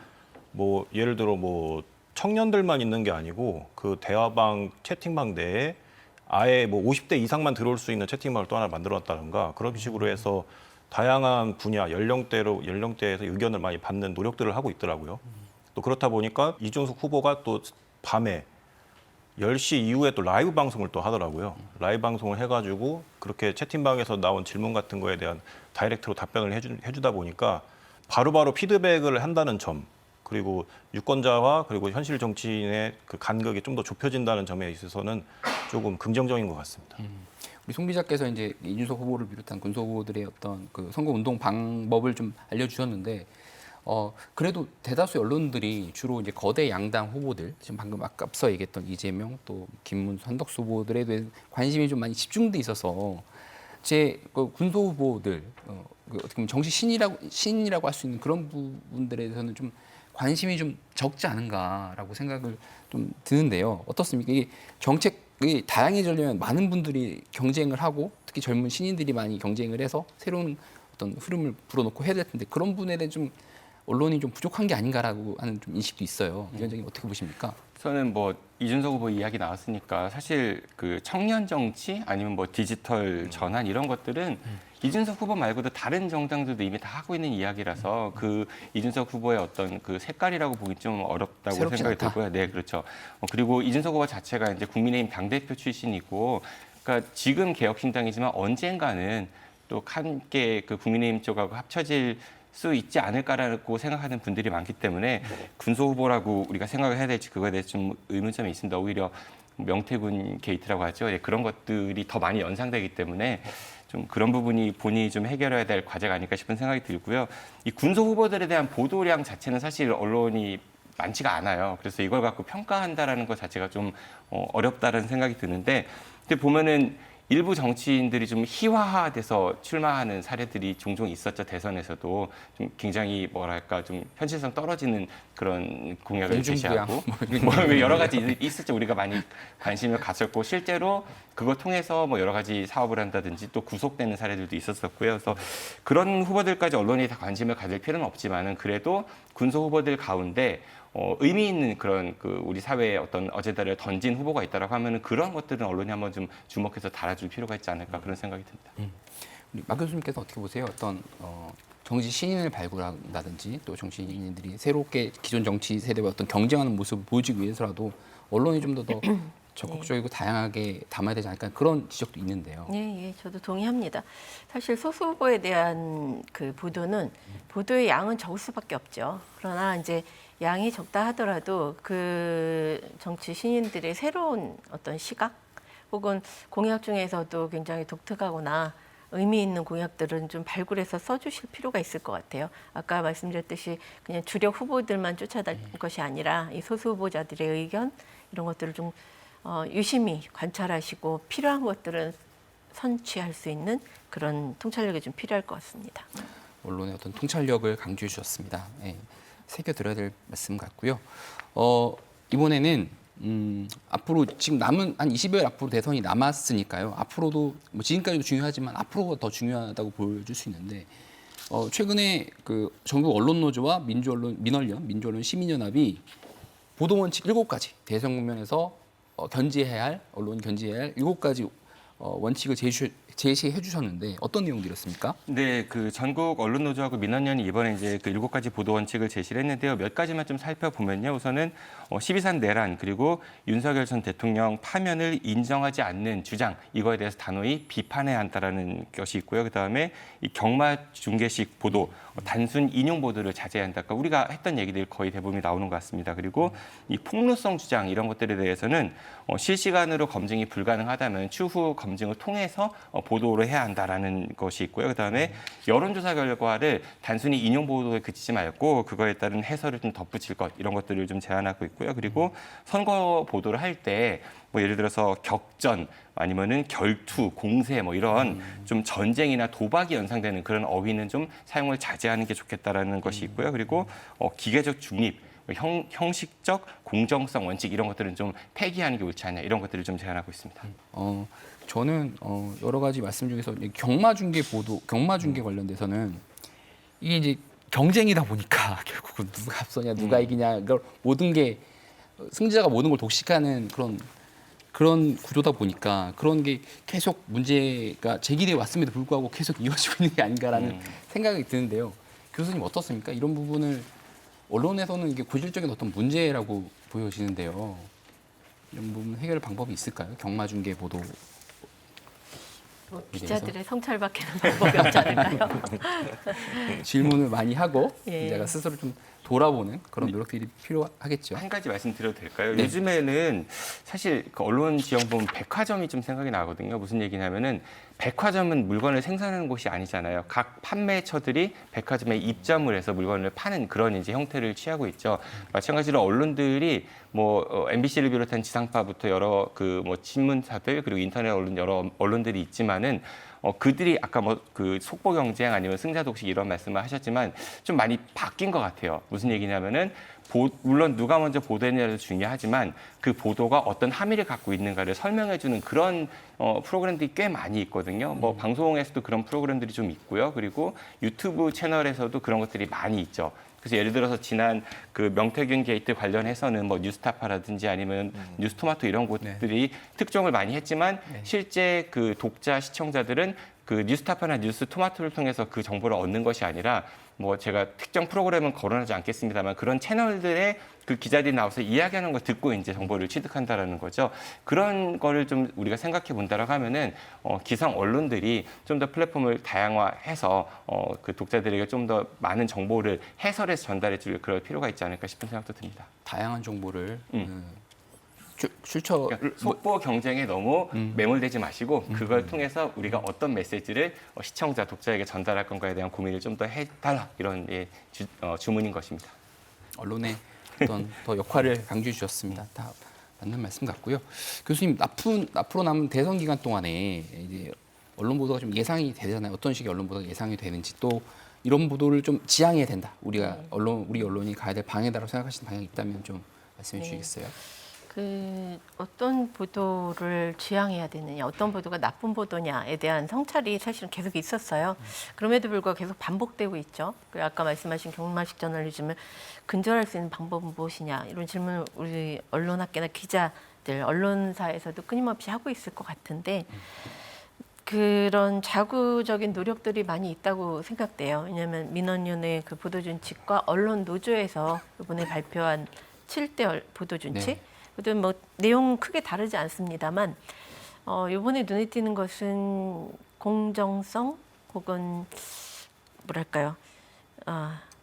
뭐 예를 들어 뭐 청년들만 있는 게 아니고 그 대화방 채팅방 내에 아예 뭐 50대 이상만 들어올 수 있는 채팅방을 또 하나 만들었다든가 그런 식으로 해서 다양한 분야 연령대에서 의견을 많이 받는 노력들을 하고 있더라고요. 또 그렇다 보니까 이준석 후보가 또 밤에 10시 이후에 또 라이브 방송을 또 하더라고요. 라이브 방송을 해가지고 그렇게 채팅방에서 나온 질문 같은 거에 대한 다이렉트로 답변을 해주다 보니까 바로바로 피드백을 한다는 점, 그리고 유권자와 그리고 현실 정치인의 그 간극이 좀 더 좁혀진다는 점에 있어서는 조금 긍정적인 것 같습니다. 우리 송 기자께서 이제 이준석 후보를 비롯한 군소 후보들의 어떤 그 선거 운동 방법을 좀 알려주셨는데 그래도 대다수 언론들이 주로 이제 거대 양당 후보들, 지금 방금 앞서 얘기했던 이재명 또 김문수, 한덕수 후보들에 대해 관심이 좀 많이 집중돼 있어서 그 군소 후보들 어떻게 보면 정치 신이라고 할 수 있는 그런 부분들에 대해서는 좀 관심이 좀 적지 않은가라고 생각을 좀 드는데요. 어떻습니까? 이게 정책이 다양해지려면 많은 분들이 경쟁을 하고 특히 젊은 신인들이 많이 경쟁을 해서 새로운 어떤 흐름을 불어넣고 해야 될 텐데 그런 부분에 대해 좀 언론이 좀 부족한 게 아닌가라고 하는 좀 인식도 있어요. 위원장님 어떻게 보십니까? 저는 뭐 이준석 후보 이야기 나왔으니까 사실 그 청년 정치 아니면 뭐 디지털 전환 이런 것들은 이준석 후보 말고도 다른 정당들도 이미 다 하고 있는 이야기라서 그 이준석 후보의 어떤 그 색깔이라고 보기 좀 어렵다고 새롭진 생각이 않다. 들고요. 네, 그렇죠. 그리고 이준석 후보 자체가 이제 국민의힘 당대표 출신이고, 그러니까 지금 개혁신당이지만 언젠가는 또 함께 그 국민의힘 쪽하고 합쳐질 수 있지 않을까라고 생각하는 분들이 많기 때문에 군소 후보라고 우리가 생각을 해야 될지 그거에 대해서 좀 의문점이 있습니다. 오히려 명태군 게이트라고 하죠. 예, 그런 것들이 더 많이 연상되기 때문에 좀 그런 부분이 본인이 좀 해결해야 될 과제가 아닐까 싶은 생각이 들고요. 이 군소 후보들에 대한 보도량 자체는 사실 언론이 많지가 않아요. 그래서 이걸 갖고 평가한다라는 것 자체가 좀 어렵다는 생각이 드는데, 근데 보면은 일부 정치인들이 좀 희화화돼서 출마하는 사례들이 종종 있었죠. 대선에서도 좀 굉장히 뭐랄까 좀 현실성 떨어지는 그런 공약을 공중부양 제시하고 뭐 이런 뭐 여러 가지 있었죠. 우리가 많이 관심을 가졌고 실제로 그거 통해서 뭐 여러 가지 사업을 한다든지 또 구속되는 사례들도 있었었고요. 그래서 그런 후보들까지 언론이 다 관심을 가질 필요는 없지만은 그래도 군소 후보들 가운데 의미 있는 그런 그 우리 사회에 어떤 어제다를 던진 후보가 있다라고 하면은 그런 것들은 언론이 한번 좀 주목해서 달아줄 필요가 있지 않을까 그런 생각이 듭니다. 우리 막 교수님께서 어떻게 보세요? 어떤 정치 신인을 발굴한다든지 또 정치인들이 새롭게 기존 정치 세대와 어떤 경쟁하는 모습을 보여주기 위해서라도 언론이 좀 더 적극적이고 다양하게 담아야 되지 않을까 그런 지적도 있는데요. 예, 예, 저도 동의합니다. 사실 소수 후보에 대한 그 보도는 보도의 양은 적을 수밖에 없죠. 그러나 이제 양이 적다 하더라도 그 정치 신인들의 새로운 어떤 시각 혹은 공약 중에서도 굉장히 독특하거나 의미 있는 공약들은 좀 발굴해서 써주실 필요가 있을 것 같아요. 아까 말씀드렸듯이 그냥 주력 후보들만 쫓아다닐 것이 아니라 이 소수 후보자들의 의견 이런 것들을 좀 유심히 관찰하시고 필요한 것들은 선취할 수 있는 그런 통찰력이 좀 필요할 것 같습니다. 언론의 어떤 통찰력을 강조해 주셨습니다. 예, 새겨들어야 될 말씀 같고요. 이번에는 앞으로 지금 남은 한 20여일 앞으로 대선이 남았으니까요. 앞으로도 뭐 지금까지도 중요하지만 앞으로가 더 중요하다고 보여줄 수 있는데 최근에 그 전국 언론노조와 민언련, 시민연합이 보도 원칙 7가지 대선 국면에서 견지해야 할 언론이 견지해야 할 7가지 원칙을 제시해 주셨는데 어떤 내용들이었습니까? 네, 그 전국 언론노조하고 민원연이 이번에 이제 그 7가지 보도 원칙을 제시를 했는데요. 몇 가지만 좀 살펴보면요. 우선은 12산 내란 그리고 윤석열 전 대통령 파면을 인정하지 않는 주장 이거에 대해서 단호히 비판해야 한다라는 것이 있고요. 그다음에 이 경마 중계식 보도 단순 인용 보도를 자제해야 한다. 그러니까 우리가 했던 얘기들 거의 대부분이 나오는 것 같습니다. 그리고 이 폭로성 주장 이런 것들에 대해서는 실시간으로 검증이 불가능하다면 추후 검증을 통해서 보도를 해야 한다라는 것이 있고요. 그다음에 여론조사 결과를 단순히 인용 보도에 그치지 말고 그거에 따른 해설을 좀 덧붙일 것 이런 것들을 좀 제안하고 있고요. 그리고 선거 보도를 할 때 뭐 예를 들어서 격전 아니면은 결투, 공세 뭐 이런 좀 전쟁이나 도박이 연상되는 그런 어휘는 좀 사용을 자제하는 게 좋겠다라는 것이 있고요. 그리고 기계적 중립, 형식적 공정성 원칙 이런 것들은 좀 폐기하는 게 옳지 않냐 이런 것들을 좀 제안하고 있습니다. 저는 여러 가지 말씀 중에서 경마 중계 관련돼서는 이게 이제 경쟁이다 보니까 결국은 누가 앞서냐, 누가 이기냐, 이걸 모든 게 승자가 모든 걸 독식하는 그런 구조다 보니까 그런 게 계속 문제가 제기돼 왔음에도 불구하고 계속 이어지고 있는 게 아닌가라는 생각이 드는데요. 교수님 어떻습니까? 이런 부분을 언론에서는 이게 고질적인 어떤 문제라고 보여지는데요. 이런 부분 해결 방법이 있을까요? 경마 중계 보도 기자들의 성찰밖에는 방법이 없지 않을까요? 질문을 많이 하고 예. 기자가 스스로 좀 돌아보는 그런 노력들이 필요하겠죠. 한 가지 말씀드려도 될까요? 네. 요즘에는 사실 그 언론 지형 보면 백화점이 좀 생각이 나거든요. 무슨 얘기냐면은 백화점은 물건을 생산하는 곳이 아니잖아요. 각 판매처들이 백화점에 입점을 해서 물건을 파는 그런 이제 형태를 취하고 있죠. 마찬가지로 언론들이 뭐 MBC를 비롯한 지상파부터 여러 그 뭐 신문사들 그리고 인터넷 언론 여러 언론들이 있지만은 그들이 아까 뭐 그 속보 경쟁 아니면 승자 독식 이런 말씀을 하셨지만 좀 많이 바뀐 것 같아요. 무슨 얘기냐면은 물론 누가 먼저 보도했냐도 중요하지만 그 보도가 어떤 함의를 갖고 있는가를 설명해주는 그런 프로그램들이 꽤 많이 있거든요. 뭐 방송에서도 그런 프로그램들이 좀 있고요. 그리고 유튜브 채널에서도 그런 것들이 많이 있죠. 그래서 예를 들어서 지난 그 명태균 게이트 관련해서는 뭐 뉴스타파라든지 아니면 뉴스토마토 이런 곳들이 특종을 많이 했지만 실제 그 독자 시청자들은 그 뉴스타파나 뉴스토마토를 통해서 그 정보를 얻는 것이 아니라 뭐 제가 특정 프로그램은 거론하지 않겠습니다만 그런 채널들의 그 기자들이 나와서 이야기하는 걸 듣고 이제 정보를 취득한다라는 거죠. 그런 거를 좀 우리가 생각해 본다라고 하면은 기성 언론들이 좀 더 플랫폼을 다양화해서 그 독자들에게 좀 더 많은 정보를 해설해서 전달해 줄 그럴 필요가 있지 않을까 싶은 생각도 듭니다. 다양한 정보를 그러니까 속보 경쟁에 너무 매몰되지 마시고 그걸 통해서 우리가 어떤 메시지를 시청자, 독자에게 전달할 건가에 대한 고민을 좀 더 해달라 이런 주문인 것입니다. 언론의 어떤 더 역할을 강조해 주셨습니다. 다 맞는 말씀 같고요. 교수님, 앞으로 남은 대선 기간 동안에 이제 언론 보도가 좀 예상이 되잖아요. 어떤 식의 언론 보도가 예상이 되는지, 또 이런 보도를 좀 지양해야 된다. 우리 언론이 가야 될 방향이라고 생각하시는 방향이 있다면 좀 말씀해 네. 주시겠어요? 어떤 보도를 지향해야 되느냐, 어떤 보도가 나쁜 보도냐에 대한 성찰이 사실은 계속 있었어요. 그럼에도 불구하고 계속 반복되고 있죠. 그리고 아까 말씀하신 경마식 저널리즘을 근절할 수 있는 방법은 무엇이냐, 이런 질문을 우리 언론학계나 기자들, 언론사에서도 끊임없이 하고 있을 것 같은데, 그런 자구적인 노력들이 많이 있다고 생각돼요. 왜냐하면 민원연의 그 보도준칙과 언론 노조에서 이번에 발표한 7대 보도준칙, 네. 그것도 뭐 내용 크게 다르지 않습니다만, 이번에 눈에 띄는 것은 공정성 혹은 뭐랄까요,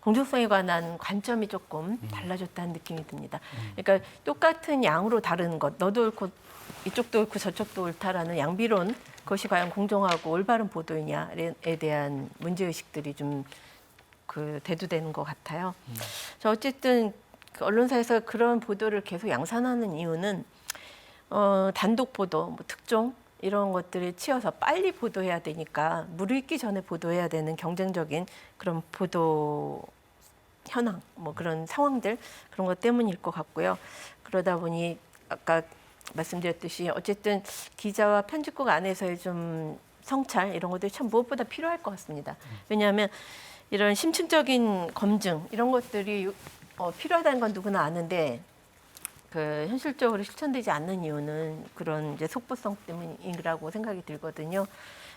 공정성에 관한 관점이 조금 달라졌다는 느낌이 듭니다. 그러니까 똑같은 양으로 다루는 것, 너도 옳고 이쪽도 옳고 저쪽도 옳다라는 양비론, 그것이 과연 공정하고 올바른 보도이냐에 대한 문제의식들이 좀 대두되는 것 같아요. 자, 어쨌든 그 언론사에서 그런 보도를 계속 양산하는 이유는 단독 보도, 뭐 특종 이런 것들에 치여서 빨리 보도해야 되니까 무르익기 전에 보도해야 되는 경쟁적인 그런 보도 현황, 뭐 그런 상황들, 그런 것 때문일 것 같고요. 그러다 보니 아까 말씀드렸듯이 어쨌든 기자와 편집국 안에서의 좀 성찰 이런 것들이 참 무엇보다 필요할 것 같습니다. 왜냐하면 이런 심층적인 검증 이런 것들이 필요하다는 건 누구나 아는데 현실적으로 실천되지 않는 이유는 그런 이제 속보성 때문이라고 생각이 들거든요.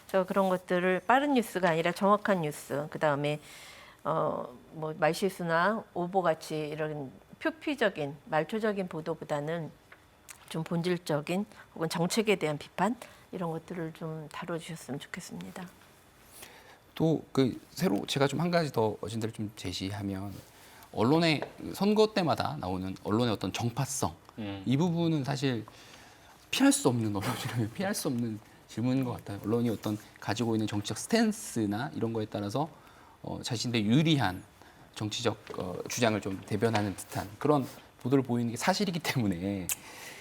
그래서 그런 것들을 빠른 뉴스가 아니라 정확한 뉴스, 그 다음에 뭐 말실수나 오보 같이 이런 표피적인 말초적인 보도보다는 좀 본질적인 혹은 정책에 대한 비판 이런 것들을 좀 다뤄주셨으면 좋겠습니다. 또 새로 제가 좀 한 가지 더 어진대를 좀 제시하면, 언론의 선거 때마다 나오는 언론의 어떤 정파성, 이 부분은 사실 피할 수 없는, 언론이라면 피할 수 없는 질문인 것 같아요. 언론이 어떤 가지고 있는 정치적 스탠스나 이런 거에 따라서 자신들의 유리한 정치적 주장을 좀 대변하는 듯한 그런 보도를 보이는 게 사실이기 때문에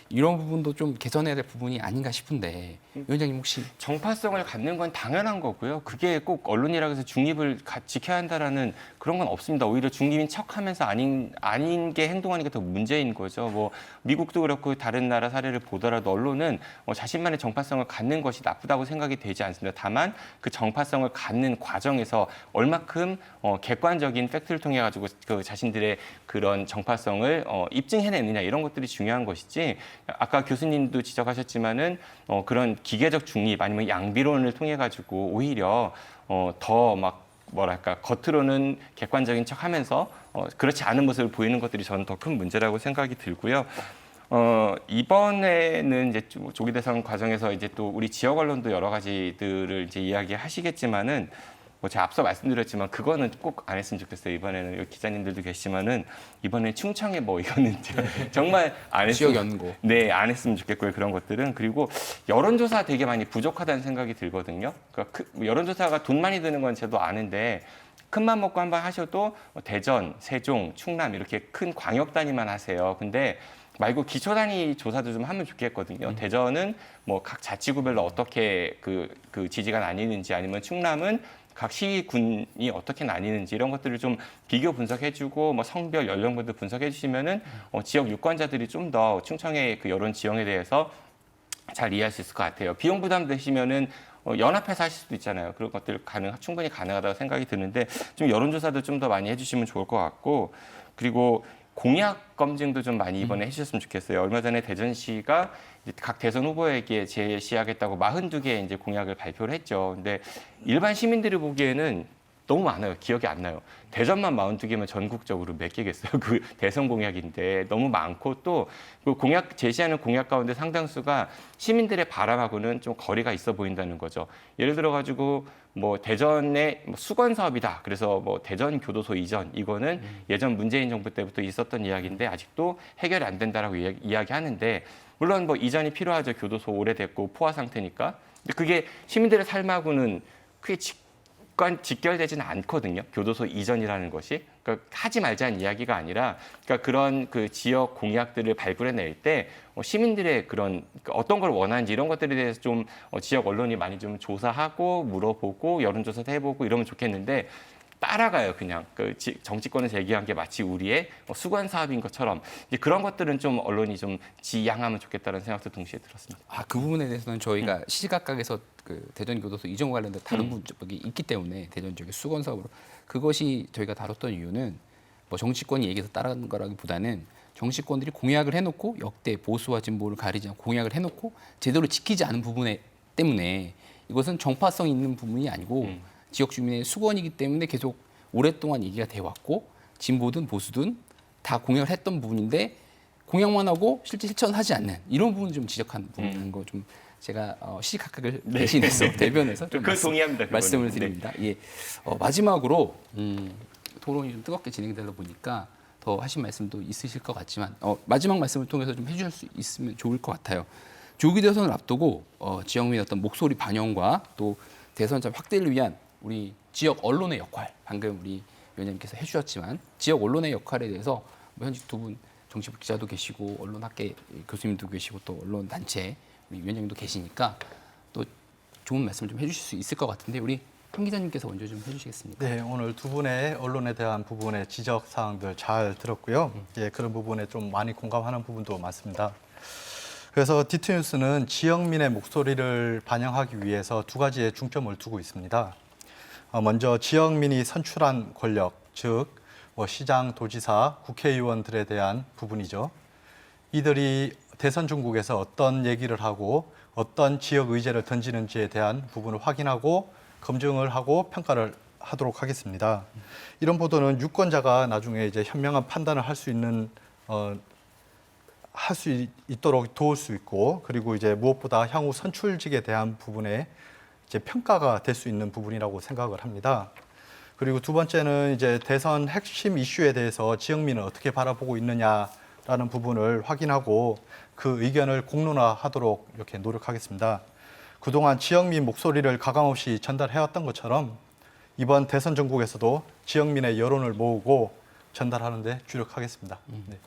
이런 부분도 좀 개선해야 될 부분이 아닌가 싶은데, 위원장님 혹시 정파성을 갖는 건 당연한 거고요. 그게 꼭 언론이라고 해서 중립을 지켜야 한다라는 그런 건 없습니다. 오히려 중립인 척하면서 아닌 게 행동하는 게 더 문제인 거죠. 뭐 미국도 그렇고 다른 나라 사례를 보더라도 언론은 자신만의 정파성을 갖는 것이 나쁘다고 생각이 되지 않습니다. 다만 그 정파성을 갖는 과정에서 얼마큼 객관적인 팩트를 통해 가지고 그 자신들의 그런 정파성을 입증해내느냐, 이런 것들이 중요한 것이지, 아까 교수님도 지적하셨지만은 그런 기계적 중립 아니면 양비론을 통해 가지고 오히려 더 막 뭐랄까 겉으로는 객관적인 척하면서 그렇지 않은 모습을 보이는 것들이 저는 더 큰 문제라고 생각이 들고요. 이번에는 이제 조기 대선 과정에서 이제 또 우리 지역 언론도 여러 가지들을 이제 이야기하시겠지만은, 뭐 제가 앞서 말씀드렸지만 그거는 꼭 안 했으면 좋겠어요. 이번에는 여기 기자님들도 계시지만은 이번에 충청에 뭐 이거는 정말 안 했으면, 지역 연고. 네, 안 했으면 좋겠고요. 그런 것들은. 그리고 여론조사 되게 많이 부족하다는 생각이 들거든요. 그러니까 여론조사가 돈 많이 드는 건 저도 아는데, 큰맘 먹고 한번 하셔도 대전, 세종, 충남 이렇게 큰 광역 단위만 하세요. 근데 말고 기초 단위 조사도 좀 하면 좋겠거든요. 대전은 뭐 각 자치구별로 어떻게 그 지지가 나뉘는지, 아니면 충남은 각 시군이 어떻게 나뉘는지, 이런 것들을 좀 비교 분석해주고 뭐 성별, 연령별도 분석해주시면은 지역 유권자들이 좀 더 충청의 그 여론 지형에 대해서 잘 이해할 수 있을 것 같아요. 비용 부담 되시면은 연합해서 하실 수도 있잖아요. 그런 것들 충분히 가능하다고 생각이 드는데, 좀 여론조사도 좀 더 많이 해주시면 좋을 것 같고, 그리고 공약 검증도 좀 많이 이번에 해주셨으면 좋겠어요. 얼마 전에 대전시가 각 대선 후보에게 제시하겠다고 42개 이제 공약을 발표를 했죠. 근데 일반 시민들이 보기에는 너무 많아요. 기억이 안 나요. 대전만 42개면 전국적으로 몇 개겠어요. 그 대선 공약인데 너무 많고, 또 그 공약 제시하는 공약 가운데 상당수가 시민들의 바람하고는 좀 거리가 있어 보인다는 거죠. 예를 들어 가지고 뭐 대전의 수건 사업이다. 그래서 뭐 대전 교도소 이전, 이거는 예전 문재인 정부 때부터 있었던 이야기인데 아직도 해결이 안 된다라고 이야기하는데, 물론 뭐 이전이 필요하죠. 교도소 오래됐고 포화 상태니까. 근데 그게 시민들의 삶하고는 크게 직결되지는 않거든요. 교도소 이전이라는 것이. 그러니까 하지 말자는 이야기가 아니라 그러니까 그런 그 지역 공약들을 발굴해낼 때 시민들의 그런 어떤 걸 원하는지 이런 것들에 대해서 좀 지역 언론이 많이 좀 조사하고 물어보고 여론조사도 해보고 이러면 좋겠는데 따라가요. 그냥 그 정치권을 제기한 게 마치 우리의 수건 사업인 것처럼 이제 그런 것들은 좀 언론이 좀 지양하면 좋겠다는 생각도 동시에 들었습니다. 그 부분에 대해서는 저희가 시각각에서 그 대전교도소 이전 관련된 다른 분석이 있기 때문에 대전 지역의 수건 사업으로 그것이 저희가 다뤘던 이유는 뭐 정치권이 얘기해서 따라가는 거라기보다는 정치권들이 공약을 해놓고 역대 보수와 진보를 가리지 않고 공약을 해놓고 제대로 지키지 않은 부분에 때문에 이것은 정파성 있는 부분이 아니고 지역 주민의 수건이기 때문에 계속 오랫동안 얘기가 돼 왔고 진보든 보수든 다 공약을 했던 부분인데 공약만 하고 실제 실천하지 않는 이런 부분을 좀 지적한 부분인 거 좀 제가 시각각을 대신해서 대변해서 좀 동의합니다. 말씀을 그거는. 드립니다. 예. 마지막으로 토론이 좀 뜨겁게 진행되다 보니까 더 하신 말씀도 있으실 것 같지만 마지막 말씀을 통해서 좀 해주실 수 있으면 좋을 것 같아요. 조기 대선을 앞두고 지역민의 어떤 목소리 반영과 또 대선 참 확대를 위한 우리 지역 언론의 역할, 방금 우리 위원장님께서 해주셨지만 지역 언론의 역할에 대해서 뭐 현직 두 분 정치부 기자도 계시고 언론학계 교수님도 계시고 또 언론 단체 우리 위원장님도 계시니까 또 좋은 말씀을 좀 해주실 수 있을 것 같은데 우리 현 기자님께서 먼저 좀 해주시겠습니까? 네, 오늘 두 분의 언론에 대한 부분의 지적 사항들 잘 들었고요. 예, 그런 부분에 좀 많이 공감하는 부분도 많습니다. 그래서 디투뉴스는 지역민의 목소리를 반영하기 위해서 두 가지의 중점을 두고 있습니다. 먼저 지역민이 선출한 권력, 즉 시장, 도지사, 국회의원들에 대한 부분이죠. 이들이 대선 중국에서 어떤 얘기를 하고 어떤 지역 의제를 던지는지에 대한 부분을 확인하고 검증을 하고 평가를 하도록 하겠습니다. 이런 보도는 유권자가 나중에 이제 현명한 판단을 할 수 있도록 도울 수 있고, 그리고 이제 무엇보다 향후 선출직에 대한 부분에 이제 평가가 될 수 있는 부분이라고 생각을 합니다. 그리고 두 번째는 이제 대선 핵심 이슈에 대해서 지역민은 어떻게 바라보고 있느냐라는 부분을 확인하고 그 의견을 공론화하도록 이렇게 노력하겠습니다. 그동안 지역민 목소리를 가감없이 전달해왔던 것처럼 이번 대선 전국에서도 지역민의 여론을 모으고 전달하는 데 주력하겠습니다. 네.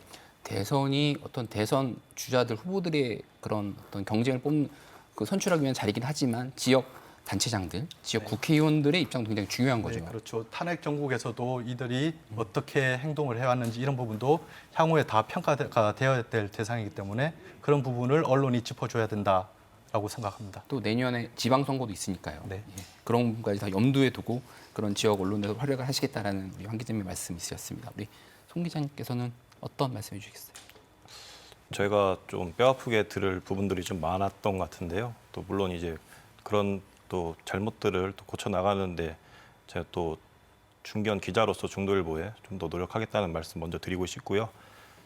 대선이 어떤 대선 주자들 후보들의 그런 어떤 경쟁을 뽑는 그 선출하기 위한 자리이긴 하지만 지역 단체장들, 지역 국회의원들의 입장도 굉장히 중요한 거죠. 네, 그렇죠. 탄핵 정국에서도 이들이 어떻게 행동을 해왔는지 이런 부분도 향후에 다 평가가 되어야 될 대상이기 때문에 그런 부분을 언론이 짚어줘야 된다라고 생각합니다. 또 내년에 지방선거도 있으니까요. 네. 예, 그런 부분까지 다 염두에 두고 그런 지역 언론에서 활약을 하시겠다라는 우리 황 기자님의 말씀이 있으셨습니다. 우리 송 기자님께서는 어떤 말씀해 주시겠어요? 저희가 좀 뼈아프게 들을 부분들이 좀 많았던 것 같은데요. 또 물론 이제 그런 또 잘못들을 또 고쳐 나가는데 제가 또 중견 기자로서 중도일보에 좀 더 노력하겠다는 말씀 먼저 드리고 싶고요.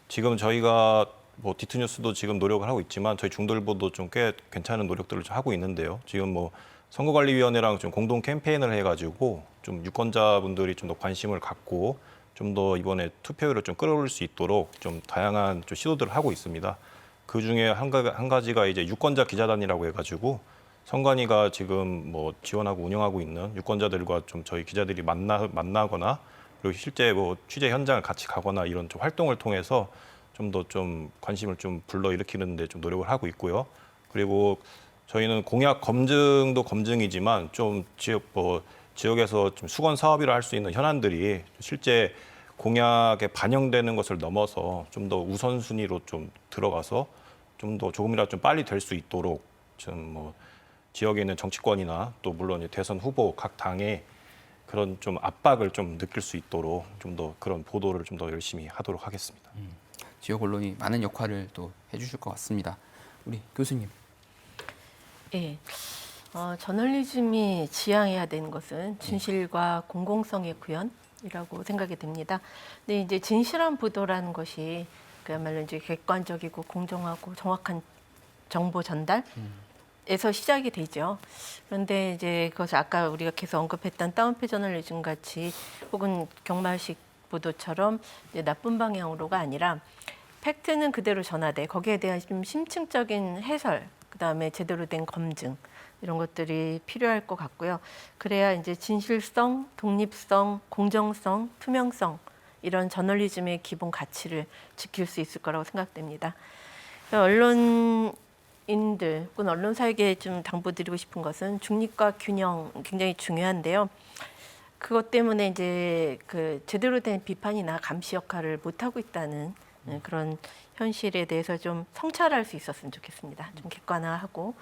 지금 저희가 뭐 디투뉴스도 지금 노력을 하고 있지만 저희 중도일보도 좀 꽤 괜찮은 노력들을 좀 하고 있는데요. 지금 뭐 선거관리위원회랑 좀 공동 캠페인을 해가지고 좀 유권자분들이 좀 더 관심을 갖고 좀 더 이번에 투표율을 좀 끌어올릴 수 있도록 좀 다양한 좀 시도들을 하고 있습니다. 그 중에 한 가지가 이제 유권자 기자단이라고 해가지고 선관위가 지금 뭐 지원하고 운영하고 있는 유권자들과 좀 저희 기자들이 만나거나 그리고 실제 뭐 취재 현장을 같이 가거나 이런 좀 활동을 통해서 좀 더 좀 관심을 좀 불러일으키는데 좀 노력을 하고 있고요. 그리고 저희는 공약 검증도 검증이지만 좀 지역에서 좀 수건 사업이라 할 수 있는 현안들이 실제 공약에 반영되는 것을 넘어서 좀 더 우선순위로 좀 들어가서 좀 더 조금이라도 좀 빨리 될 수 있도록 좀 뭐 지역에 있는 정치권이나 또 물론 대선 후보 각 당의 그런 좀 압박을 좀 느낄 수 있도록 좀 더 그런 보도를 좀 더 열심히 하도록 하겠습니다. 지역 언론이 많은 역할을 또 해주실 것 같습니다. 우리 교수님. 예. 저널리즘이 지향해야 되는 것은 진실과 공공성의 구현이라고 생각이 됩니다. 근데 이제 진실한 보도라는 것이 그야말로 이제 객관적이고 공정하고 정확한 정보 전달에서 시작이 되죠. 그런데 이제 그것을 아까 우리가 계속 언급했던 다운표 저널리즘 같이 혹은 경마식 보도처럼 이제 나쁜 방향으로가 아니라 팩트는 그대로 전하되 거기에 대한 좀 심층적인 해설, 그다음에 제대로 된 검증 이런 것들이 필요할 것 같고요. 그래야 이제 진실성, 독립성, 공정성, 투명성 이런 저널리즘의 기본 가치를 지킬 수 있을 거라고 생각됩니다. 언론인들 혹은 언론사에게 좀 당부드리고 싶은 것은 중립과 균형 굉장히 중요한데요. 그것 때문에 이제 그 제대로 된 비판이나 감시 역할을 못 하고 있다는 그런 현실에 대해서 좀 성찰할 수 있었으면 좋겠습니다. 좀 객관화하고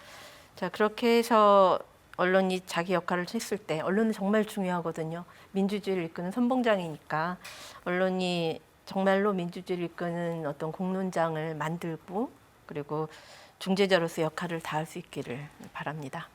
자 그렇게 해서 언론이 자기 역할을 했을 때 언론은 정말 중요하거든요. 민주주의를 이끄는 선봉장이니까 언론이 정말로 민주주의를 이끄는 어떤 공론장을 만들고 그리고 중재자로서 역할을 다할 수 있기를 바랍니다.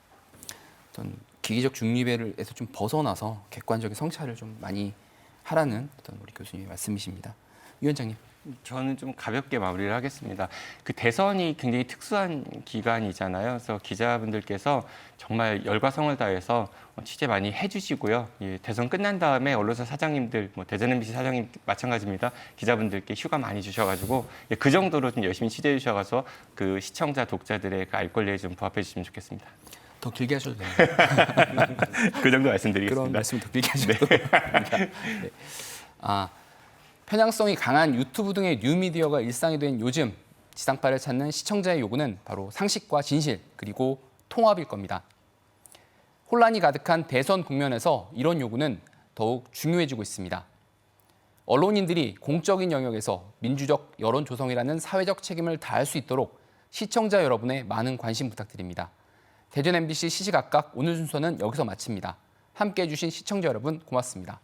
어떤 기기적 중립에서 좀 벗어나서 객관적인 성찰을 좀 많이 하라는 어떤 우리 교수님의 말씀이십니다. 위원장님. 저는 좀 가볍게 마무리를 하겠습니다. 그 대선이 굉장히 특수한 기간이잖아요. 그래서 기자분들께서 정말 열과 성을 다해서 취재 많이 해주시고요. 예, 대선 끝난 다음에 언론사 사장님들, 뭐 대전 MBC 사장님 마찬가지입니다. 기자분들께 휴가 많이 주셔가지고 예, 그 정도로 좀 열심히 취재해 주셔가서 그 시청자, 독자들의 그 알 권리에 좀 부합해 주시면 좋겠습니다. 더 길게 하셔도 됩니다. 그 정도 말씀드리겠습니다. 그런 말씀 더 길게 하셔도 됩니다. 네. 편향성이 강한 유튜브 등의 뉴미디어가 일상이 된 요즘 지상파를 찾는 시청자의 요구는 바로 상식과 진실 그리고 통합일 겁니다. 혼란이 가득한 대선 국면에서 이런 요구는 더욱 중요해지고 있습니다. 언론인들이 공적인 영역에서 민주적 여론 조성이라는 사회적 책임을 다할 수 있도록 시청자 여러분의 많은 관심 부탁드립니다. 대전 MBC 시시각각 오늘 순서는 여기서 마칩니다. 함께해 주신 시청자 여러분 고맙습니다.